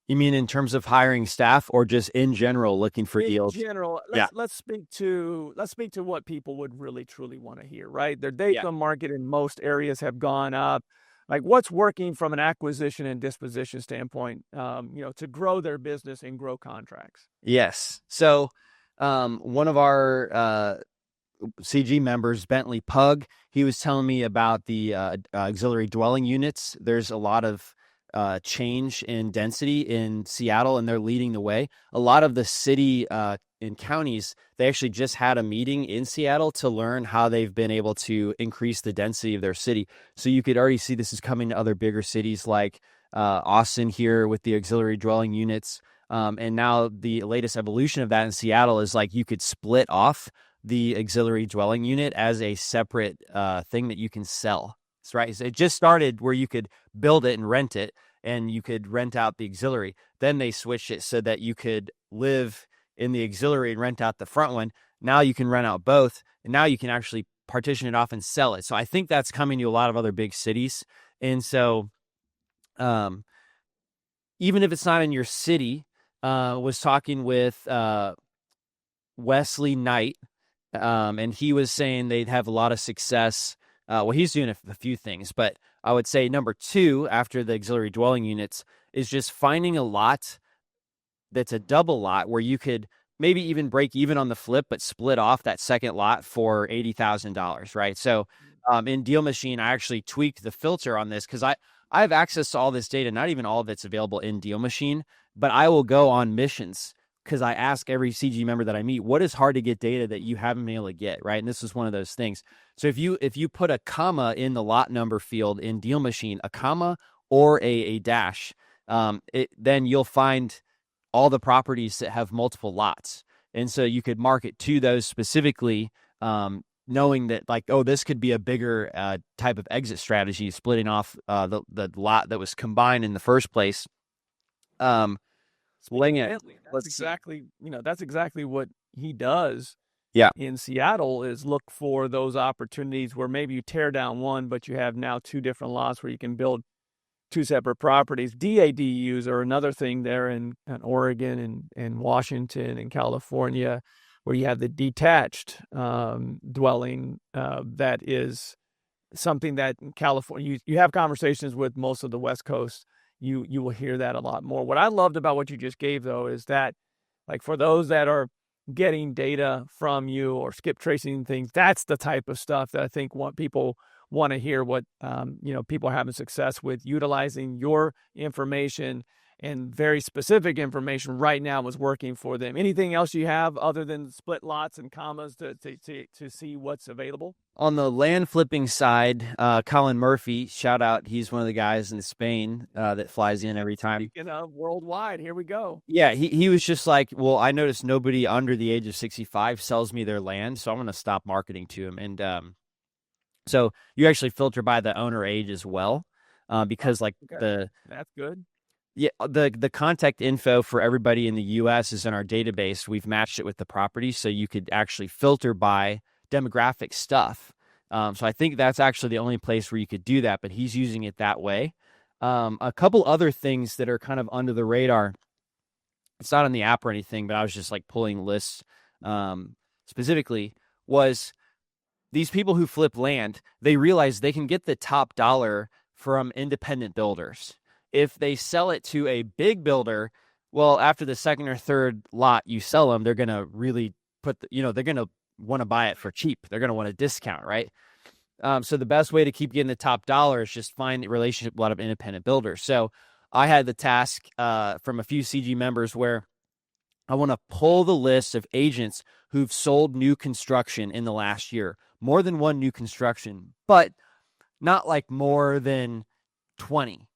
You mean in terms of hiring staff, or just in general looking for deals? In general, let's speak to what people would really truly want to hear, right? Their day income market in most areas have gone up. like what's working from an acquisition and disposition standpoint, to grow their business and grow contracts. Yes. So one of our CG members, Bentley Pug, he was telling me about the auxiliary dwelling units. There's a lot of change in density in Seattle, and they're leading the way. A lot of the city and counties, they actually just had a meeting in Seattle to learn how they've been able to increase the density of their city. So you could already see this is coming to other bigger cities like Austin here with the auxiliary dwelling units. And now the latest evolution of that in Seattle is like you could split off the auxiliary dwelling unit as a separate thing that you can sell. That's right. So it just started where you could build it and rent it, and you could rent out the auxiliary. Then they switched it so that you could live in the auxiliary and rent out the front one. Now you can rent out both, and now you can actually partition it off and sell it. So I think that's coming to a lot of other big cities. And so even if it's not in your city, was talking with Wesley Knight, and he was saying they'd have a lot of success. Well, he's doing a few things, but I would say number 2 after the auxiliary dwelling units is just finding a lot that's a double lot where you could maybe even break even on the flip, but split off that second lot for $80,000, right? So in DealMachine, I actually tweaked the filter on this because I have access to all this data, not even all of it's available in DealMachine, but I will go on missions because I ask every CG member that I meet, what is hard to get data that you haven't been able to get, right? And this is one of those things. So if you put a comma in the lot number field in DealMachine, a comma or a dash, then you'll find all the properties that have multiple lots. And so you could market to those specifically, knowing that like, oh, this could be a bigger type of exit strategy, splitting off the lot that was combined in the first place. That's exactly what he does. Yeah. In Seattle is look for those opportunities where maybe you tear down one, but you have now 2 different lots where you can build 2 separate properties. DADUs are another thing there in Oregon and Washington and California, where you have the detached dwelling. That is something that in California, you have conversations with most of the West Coast. You will hear that a lot more. What I loved about what you just gave, though, is that like for those that are getting data from you or skip tracing things, that's the type of stuff that I think people want to hear. What people are having success with utilizing your information and very specific information right now is working for them. Anything else you have other than split lots and commas to see what's available? On the land flipping side, Colin Murphy, shout out. He's one of the guys in Spain that flies in every time. Speaking of worldwide, here we go. Yeah, he was just like, well, I noticed nobody under the age of 65 sells me their land, so I'm going to stop marketing to him. And so you actually filter by the owner age as well, because that's good. Yeah, the contact info for everybody in the U.S. is in our database. We've matched it with the property, so you could actually filter by demographic stuff. So I think that's actually the only place where you could do that, but he's using it that way. A couple other things that are kind of under the radar. It's not on the app or anything, but I was just like pulling lists specifically, was these people who flip land, they realize they can get the top dollar from independent builders. If they sell it to a big builder, well, after the second or third lot you sell them, they're going to really they're going to want to buy it for cheap. They're going to want a discount, right? So the best way to keep getting the top dollar is just find a relationship with a lot of independent builders. So I had the task from a few CG members where I want to pull the list of agents who've sold new construction in the last year, more than one new construction, but not like more than 20.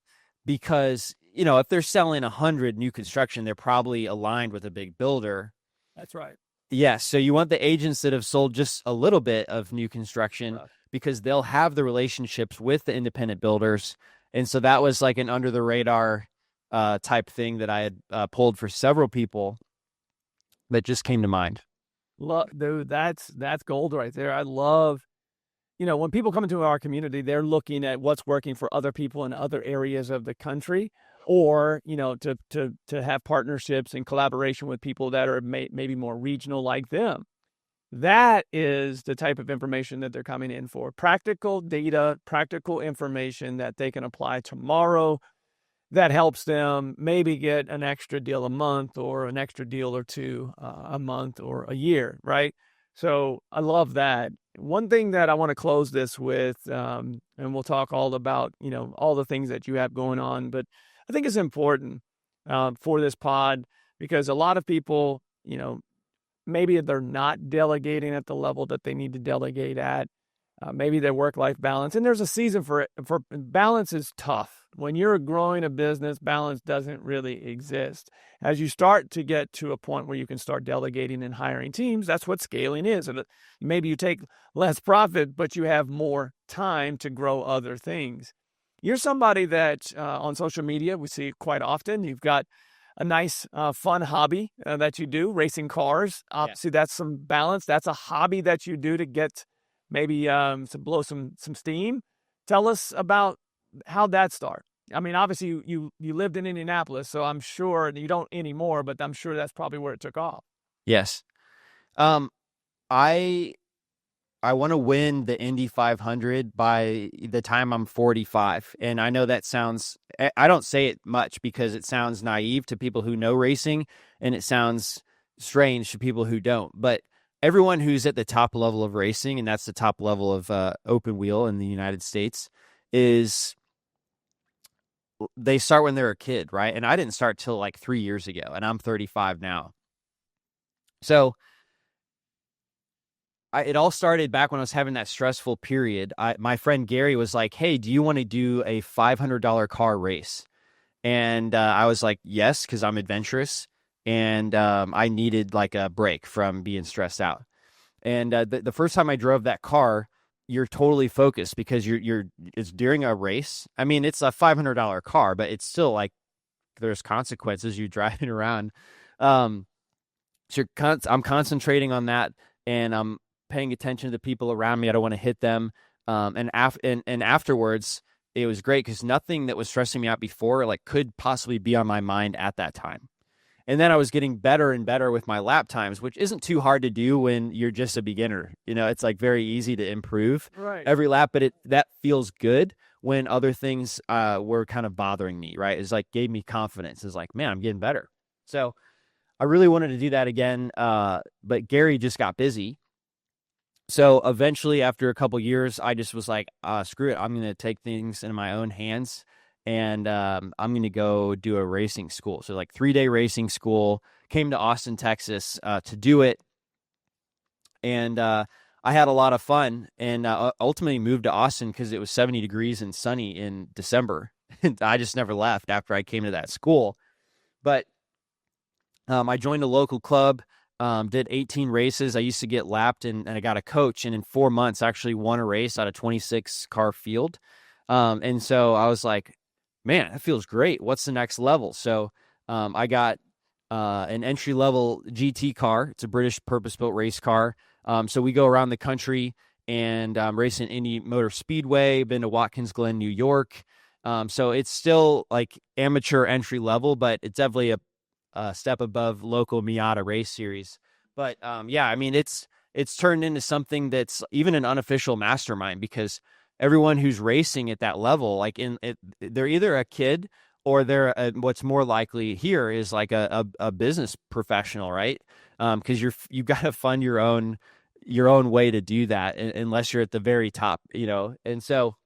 Because, if they're selling 100 new construction, they're probably aligned with a big builder. That's right. Yes. So you want the agents that have sold just a little bit of new construction because they'll have the relationships with the independent builders. And so that was like an under the radar type thing that I had pulled for several people that just came to mind. Dude, that's gold right there. I love, when people come into our community, they're looking at what's working for other people in other areas of the country, or, to have partnerships and collaboration with people that are maybe more regional like them. That is the type of information that they're coming in for. Practical data, practical information that they can apply tomorrow that helps them maybe get an extra deal a month or an extra deal or two a month or a year, right? So I love that. One thing that I want to close this with, and we'll talk all about, all the things that you have going on, but I think it's important for this pod because a lot of people, maybe they're not delegating at the level that they need to delegate at. Maybe their work-life balance. And there's a season for it. For balance is tough. When you're growing a business, balance doesn't really exist. As you start to get to a point where you can start delegating and hiring teams, that's what scaling is. And maybe you take less profit, but you have more time to grow other things. You're somebody that on social media, we see quite often, you've got a nice, fun hobby that you do, racing cars. Obviously, that's some balance. That's a hobby that you do to get maybe to blow some steam. Tell us about how that started. I mean, obviously, you lived in Indianapolis, so I'm sure you don't anymore, but I'm sure that's probably where it took off. Yes. I want to win the Indy 500 by the time I'm 45. And I know that sounds, I don't say it much because it sounds naive to people who know racing and it sounds strange to people who don't. But everyone who's at the top level of racing, and that's the top level of open wheel in the United States, they start when they're a kid, right? And I didn't start till like 3 years ago, and I'm 35 now. So it all started back when I was having that stressful period. My friend Gary was like, hey, do you want to do a $500 car race? And I was like, yes, because I'm adventurous. And I needed like a break from being stressed out. And the first time I drove that car, you're totally focused because it's during a race. I mean, it's a $500 car, but it's still like there's consequences. You're driving around. So I'm concentrating on that, and I'm paying attention to the people around me. I don't want to hit them. And afterwards, it was great because nothing that was stressing me out before like could possibly be on my mind at that time. And then I was getting better and better with my lap times, which isn't too hard to do when you're just a beginner. It's like very easy to improve every lap, but that feels good when other things were kind of bothering me, right? It's like gave me confidence. It's like, man, I'm getting better. So I really wanted to do that again, but Gary just got busy. So eventually, after a couple years, I just was like, screw it. I'm going to take things in my own hands. And I'm going to go do a racing school. So like 3-day racing school, came to Austin, Texas to do it. And I had a lot of fun and ultimately moved to Austin because it was 70 degrees and sunny in December. And I just never left after I came to that school. But I joined a local club, did 18 races. I used to get lapped and I got a coach. And in 4 months, I actually won a race out of 26 car field. And so I was like, man, that feels great. What's the next level? So I got an entry-level GT car. It's a British purpose-built race car. So we go around the country and race in Indy Motor Speedway, been to Watkins Glen, New York. So it's still like amateur entry-level, but it's definitely a step above local Miata race series. But yeah, I mean, it's turned into something that's even an unofficial mastermind because everyone who's racing at that level, like they're either a kid or they're what's more likely here is like a business professional, right? Because you got to fund your own way to do that, unless you're at the very top, And so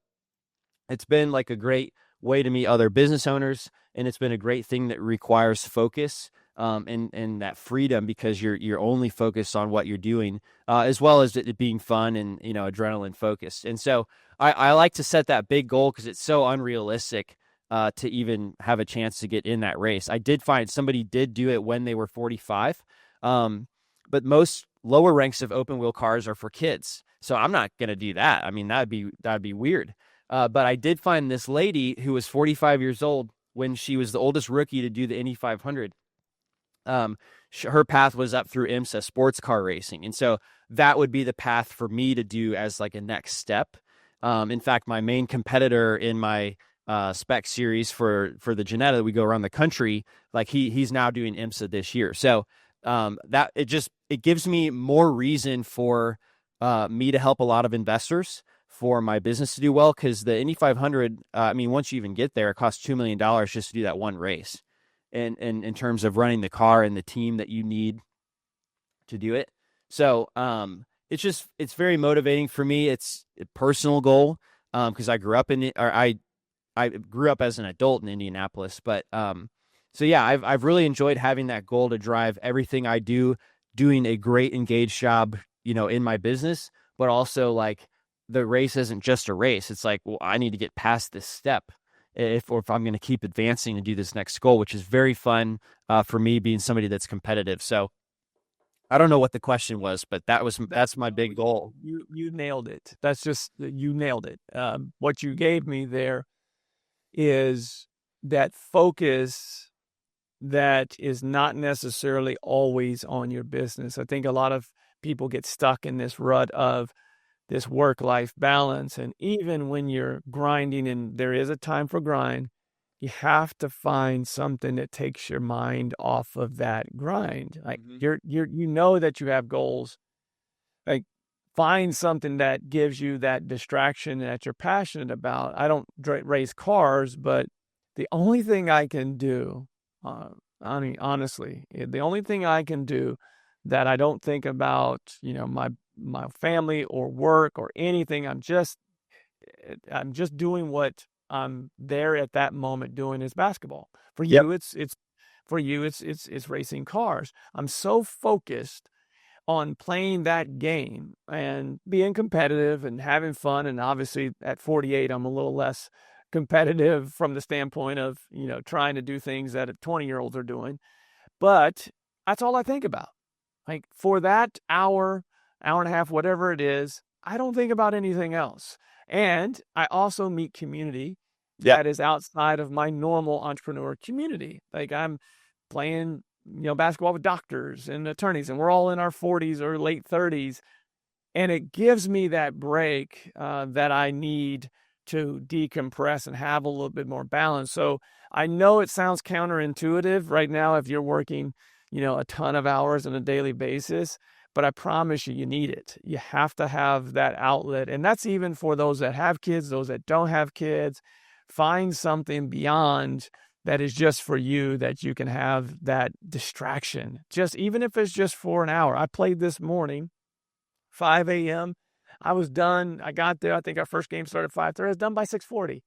it's been like a great way to meet other business owners, and it's been a great thing that requires focus and that freedom because you're only focused on what you're doing, as well as it being fun and adrenaline focused. And so I like to set that big goal because it's so unrealistic to even have a chance to get in that race. I did find somebody did do it when they were 45, but most lower ranks of open wheel cars are for kids. So I'm not going to do that. I mean, that'd be weird. But I did find this lady who was 45 years old when she was the oldest rookie to do the Indy 500. Her path was up through IMSA sports car racing. And so that would be the path for me to do as like a next step. In fact, my main competitor in my spec series for the Janetta that we go around the country, like he's now doing IMSA this year. So that it gives me more reason for me to help a lot of investors, for my business to do well, because the Indy 500, once you even get there, it costs $2 million just to do that one race. And in terms of running the car and the team that you need to do it. So it's very motivating for me. It's a personal goal because I grew up I grew up as an adult in Indianapolis, but so yeah, I've really enjoyed having that goal to drive everything I do, doing a great engaged job, in my business, but also like the race isn't just a race. It's like, well, I need to get past this step if I'm going to keep advancing and do this next goal, which is very fun for me, being somebody that's competitive. So I don't know what the question was, but that's my big goal. You nailed it. You nailed it. What you gave me there is that focus that is not necessarily always on your business. I think a lot of people get stuck in this rut of this work-life balance. And even when you're grinding, and there is a time for grind, you have to find something that takes your mind off of that grind. Like you know that you have goals. Like find something that gives you that distraction that you're passionate about. I don't race cars, but the only thing I can do, honestly, the only thing I can do that I don't think about, my family or work or anything. I'm just doing what I'm there at that moment doing is basketball. For you, it's racing cars. I'm so focused on playing that game and being competitive and having fun. And obviously at 48, I'm a little less competitive from the standpoint of, trying to do things that 20-year-olds are doing. But that's all I think about. Like for that hour and a half, whatever it is, I don't think about anything else. And I also meet community that is outside of my normal entrepreneur community. Like I'm playing, basketball with doctors and attorneys, and we're all in our 40s or late 30s. And it gives me that break that I need to decompress and have a little bit more balance. So I know it sounds counterintuitive right now if you're working, a ton of hours on a daily basis, but I promise you need it. You have to have that outlet. And that's even for those that have kids, those that don't have kids. Find something beyond that is just for you, that you can have that distraction. Just even if it's just for an hour. I played this morning, 5 a.m. I was done. I got there. I think our first game started at 5:30. I was done by 6:40.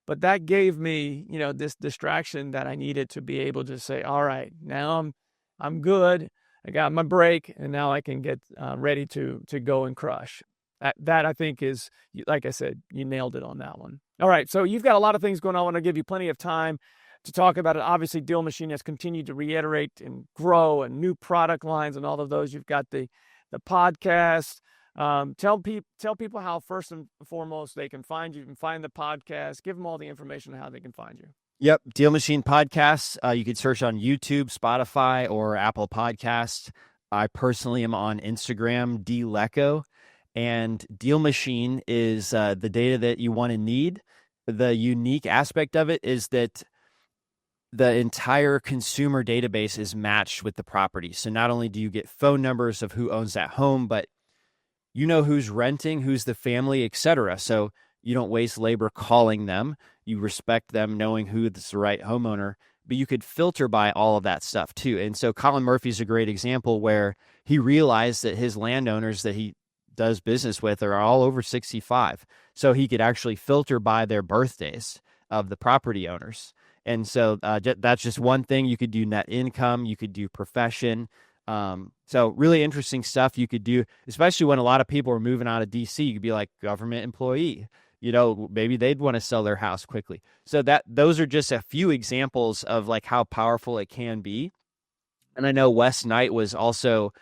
But that gave me, this distraction that I needed to be able to say, all right, now I'm good. I got my break, and now I can get ready to go and crush. That I think is, like I said, you nailed it on that one. All right, so you've got a lot of things going on. I want to give you plenty of time to talk about it. Obviously, DealMachine has continued to reiterate and grow, and new product lines and all of those. You've got the podcast. Tell people how first and foremost they can find you. You can find the podcast. Give them all the information on how they can find you. Yep, DealMachine Podcasts. You could search on YouTube, Spotify, or Apple Podcasts. I personally am on Instagram, Lecko. And DealMachine is the data that you want to need. The unique aspect of it is that the entire consumer database is matched with the property. So not only do you get phone numbers of who owns that home, but who's renting, who's the family, etc. So you don't waste labor calling them. You respect them knowing who's the right homeowner, but you could filter by all of that stuff too. And so Colin Murphy's a great example where he realized that his landowners that he does business with are all over 65. So he could actually filter by their birthdays of the property owners. And so that's just one thing. You could do net income, you could do profession. So really interesting stuff you could do, especially when a lot of people are moving out of DC. You could be like government employee, maybe they'd want to sell their house quickly. So those are just a few examples of like how powerful it can be. And I know Wes Knight was also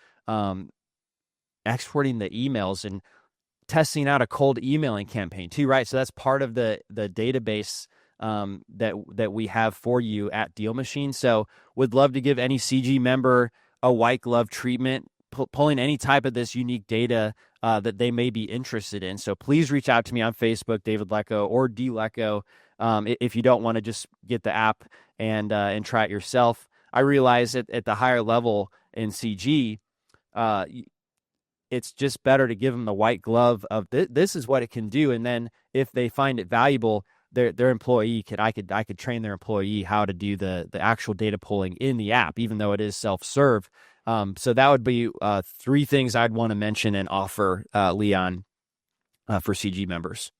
exporting the emails and testing out a cold emailing campaign too, right? So that's part of the database that we have for you at DealMachine. So would love to give any CG member a white glove treatment, pulling any type of this unique data that they may be interested in. So please reach out to me on Facebook, David Lecko or Lecko, if you don't want to just get the app and try it yourself. I realize at the higher level, in CG, it's just better to give them the white glove of this is what it can do. And then if they find it valuable, their employee I could train their employee how to do the actual data pulling in the app, even though it is self-serve. So that would be 3 things I'd want to mention and offer, Leon, for CG members.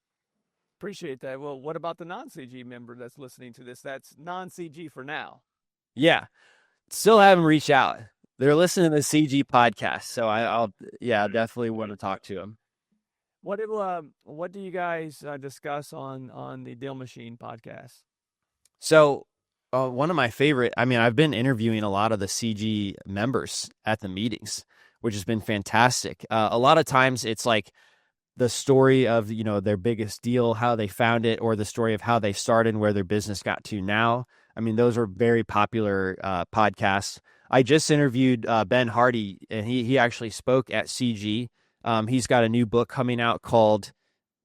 Appreciate that. Well, what about the non-CG member that's listening to this? That's non-CG for now. Yeah. Still haven't reached out. They're listening to the CG podcast. So I'll definitely want to talk to them. What do you guys discuss on the DealMachine podcast? So one of my favorite, I've been interviewing a lot of the CG members at the meetings, which has been fantastic. A lot of times it's like the story of, their biggest deal, how they found it, or the story of how they started and where their business got to now. Those are very popular podcasts. I just interviewed Ben Hardy, and he actually spoke at CG. He's got a new book coming out called,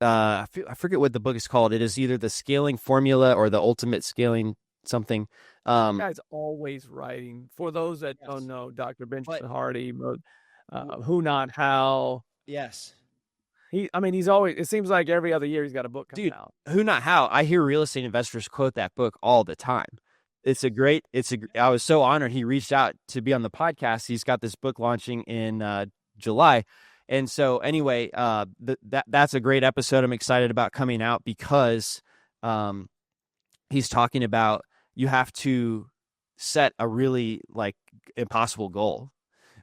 I forget what the book is called. It is either The Scaling Formula or The Ultimate Scaling something. That guy's always writing. For those that don't know, Dr. Benjamin Hardy wrote Who Not How. Yes. He's always, it seems like every other year he's got a book coming out. Who Not How. I hear real estate investors quote that book all the time. I was so honored he reached out to be on the podcast. He's got this book launching in July. And so anyway, that's a great episode I'm excited about coming out because he's talking about you have to set a really impossible goal,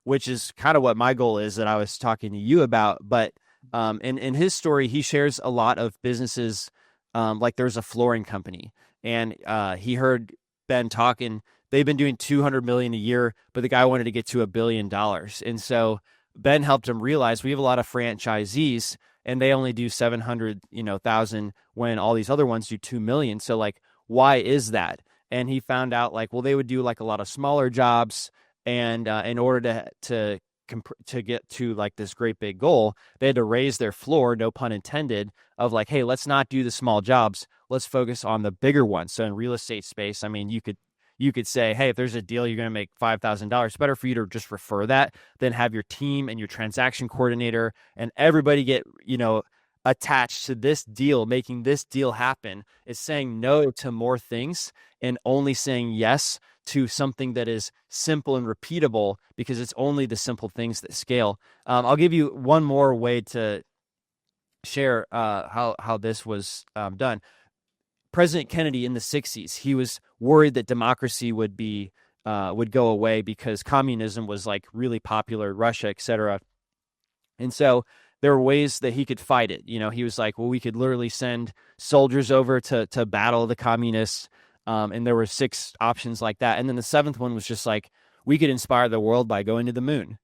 which is kind of what my goal is that I was talking to you about. But in his story, he shares a lot of businesses. Like there's a flooring company, and he heard Ben talking. They've been doing $200 million a year, but the guy wanted to get to $1 billion. And so Ben helped him realize we have a lot of franchisees and they only do 700,000 when all these other ones do 2 million. So why is that? And he found out they would do a lot of smaller jobs. And in order to get to this great big goal, they had to raise their floor, no pun intended, of hey, let's not do the small jobs. Let's focus on the bigger ones. So in real estate space, you could say, hey, if there's a deal, you're going to make $5,000. It's better for you to just refer that than have your team and your transaction coordinator and everybody get, attached to this deal, making this deal happen. It's saying no to more things and only saying yes to something that is simple and repeatable, because it's only the simple things that scale. I'll give you one more way to share how this was done. President Kennedy in the 60s, he was worried that democracy would go away because communism was really popular, Russia, etc. And so there were ways that he could fight it. He was like, well, we could literally send soldiers over to battle the communists. And there were 6 options like that. And then the 7th one was just we could inspire the world by going to the moon.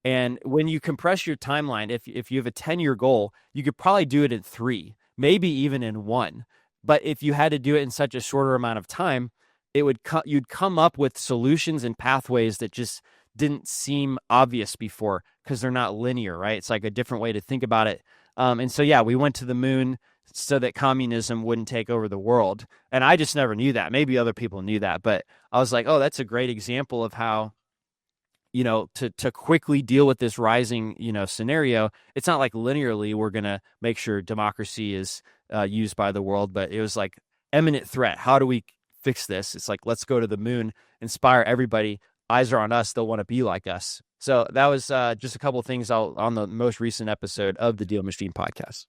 And when you compress your timeline, if you have a 10-year goal, you could probably do it in 3, maybe even in 1. But if you had to do it in such a shorter amount of time, you'd come up with solutions and pathways that just didn't seem obvious before because they're not linear, right? It's a different way to think about it. And so, yeah, we went to the moon so that communism wouldn't take over the world. And I just never knew that. Maybe other people knew that. But I was like, oh, that's a great example of how, to quickly deal with this rising, scenario. It's not linearly we're going to make sure democracy is used by the world, but it was imminent threat. How do we fix this? It's let's go to the moon, inspire everybody. Eyes are on us. They'll want to be like us. So that was just a couple of things on the most recent episode of the DealMachine podcast.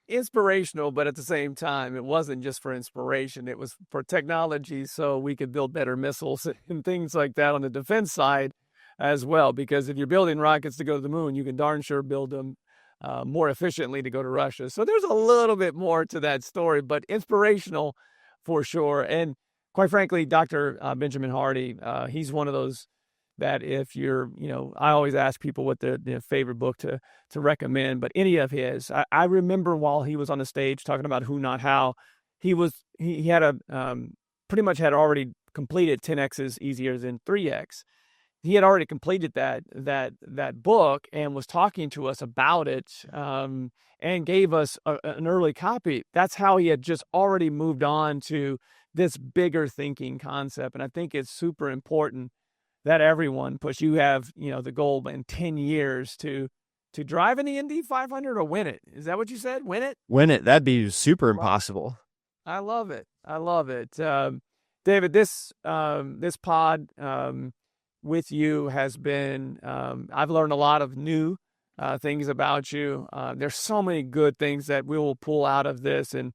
Inspirational, but at the same time, it wasn't just for inspiration. It was for technology so we could build better missiles and things like that on the defense side as well. Because if you're building rockets to go to the moon, you can darn sure build them more efficiently to go to Russia. So there's a little bit more to that story, but inspirational for sure. And quite frankly, Dr. Benjamin Hardy, he's one of those that if you're, I always ask people what their favorite book to recommend, but any of his. I remember while he was on the stage talking about Who Not How, he had pretty much had already completed 10X's easier than 3X. He had already completed that book and was talking to us about it and gave us an early copy. That's how he had just already moved on to this bigger thinking concept. And I think it's super important that everyone push. You have, the goal in 10 years to drive in the Indy 500 or win it. Is that what you said? Win it? Win it. That'd be super impossible. I love it. David, this pod with you has been, I've learned a lot of new things about you. There's so many good things that we will pull out of this, and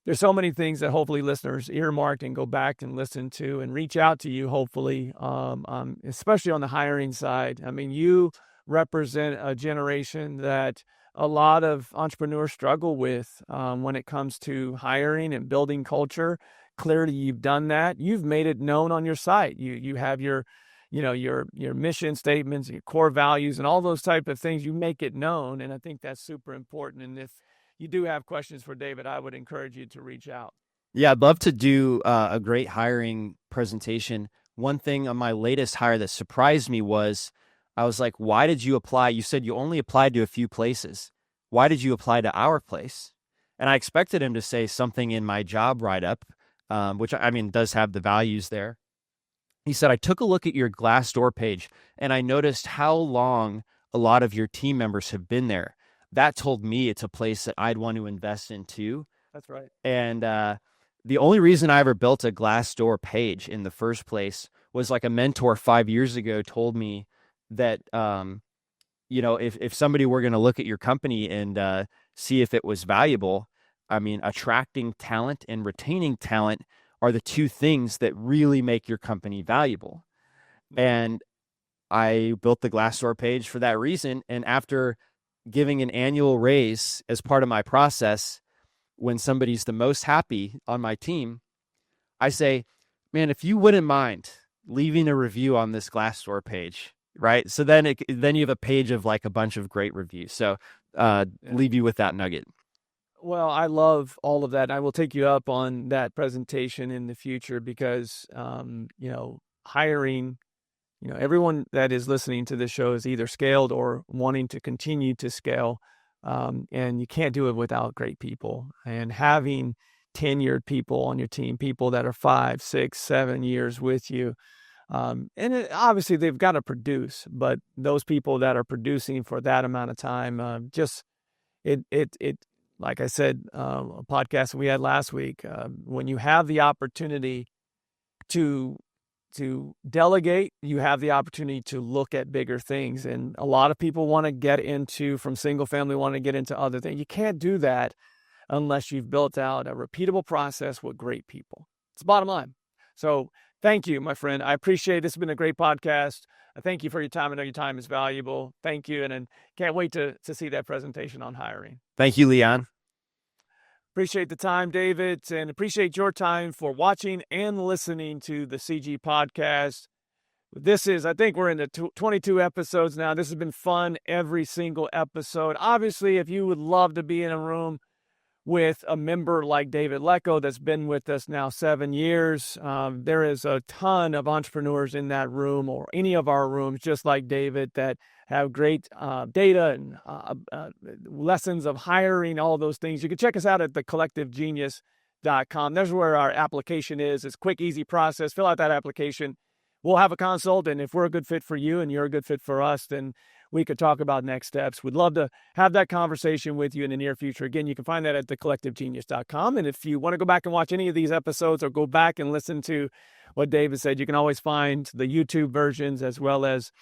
there's so many things that hopefully listeners earmarked and go back and listen to and reach out to you, hopefully, especially on the hiring side. I mean, you represent a generation that a lot of entrepreneurs struggle with when it comes to hiring and building culture. Clearly, you've done that. You've made it known on your site. You have your mission statements, your core values, and all those type of things. You make it known, and I think that's super important. And if you do have questions for David, I would encourage you to reach out. Yeah, I'd love to do a great hiring presentation. One thing on my latest hire that surprised me was, I was like, why did you apply? You said you only applied to a few places. Why did you apply to our place? And I expected him to say something in my job write-up, which I mean does have the values there. He said, I took a look at your Glassdoor page and I noticed how long a lot of your team members have been there. That told me it's a place that I'd want to invest in too. That's right. And the only reason I ever built a Glassdoor page in the first place was like a mentor 5 years ago told me that, if somebody were going to look at your company and see if it was valuable, I mean, attracting talent and retaining talent are the two things that really make your company valuable. And I built the Glassdoor page for that reason. And after giving an annual raise as part of my process, when somebody's the most happy on my team, I say, man, if you wouldn't mind leaving a review on this Glassdoor page, right? So then you have a page of like a bunch of great reviews. So leave you with that nugget. Well, I love all of that. I will take you up on that presentation in the future because, hiring, everyone that is listening to this show is either scaled or wanting to continue to scale. And you can't do it without great people. And having tenured people on your team, people that are 5, 6, 7 years with you. Obviously they've got to produce, but those people that are producing for that amount of time, like I said, a podcast we had last week, when you have the opportunity to delegate, you have the opportunity to look at bigger things. And a lot of people want to get into, from single family, want to get into other things. You can't do that unless you've built out a repeatable process with great people. It's the bottom line. So thank you, my friend. I appreciate it. This has been a great podcast. I thank you for your time. I know your time is valuable. Thank you. And can't wait to see that presentation on hiring. Thank you, Leon. Appreciate the time, David, and appreciate your time for watching and listening to the CG podcast. I think we're in the 22 episodes now. This has been fun every single episode. Obviously, if you would love to be in a room with a member like David Lecko that's been with us now 7 years, there is a ton of entrepreneurs in that room or any of our rooms, just like David, that have great data and lessons of hiring, all those things. You can check us out at thecollectivegenius.com. There's where our application is. It's a quick, easy process. Fill out that application. We'll have a consult, and if we're a good fit for you and you're a good fit for us, then we could talk about next steps. We'd love to have that conversation with you in the near future. Again, you can find that at thecollectivegenius.com. And if you want to go back and watch any of these episodes or go back and listen to what David said, you can always find the YouTube versions as well as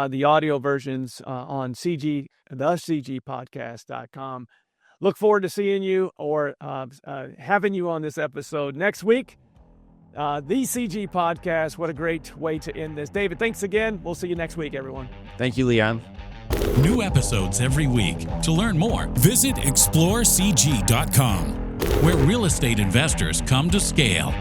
the audio versions on thecgpodcast.com. Look forward to seeing you or having you on this episode next week. The CG Podcast. What a great way to end this. David, thanks again. We'll see you next week, everyone. Thank you, Leon. New episodes every week. To learn more, visit explorecg.com, where real estate investors come to scale.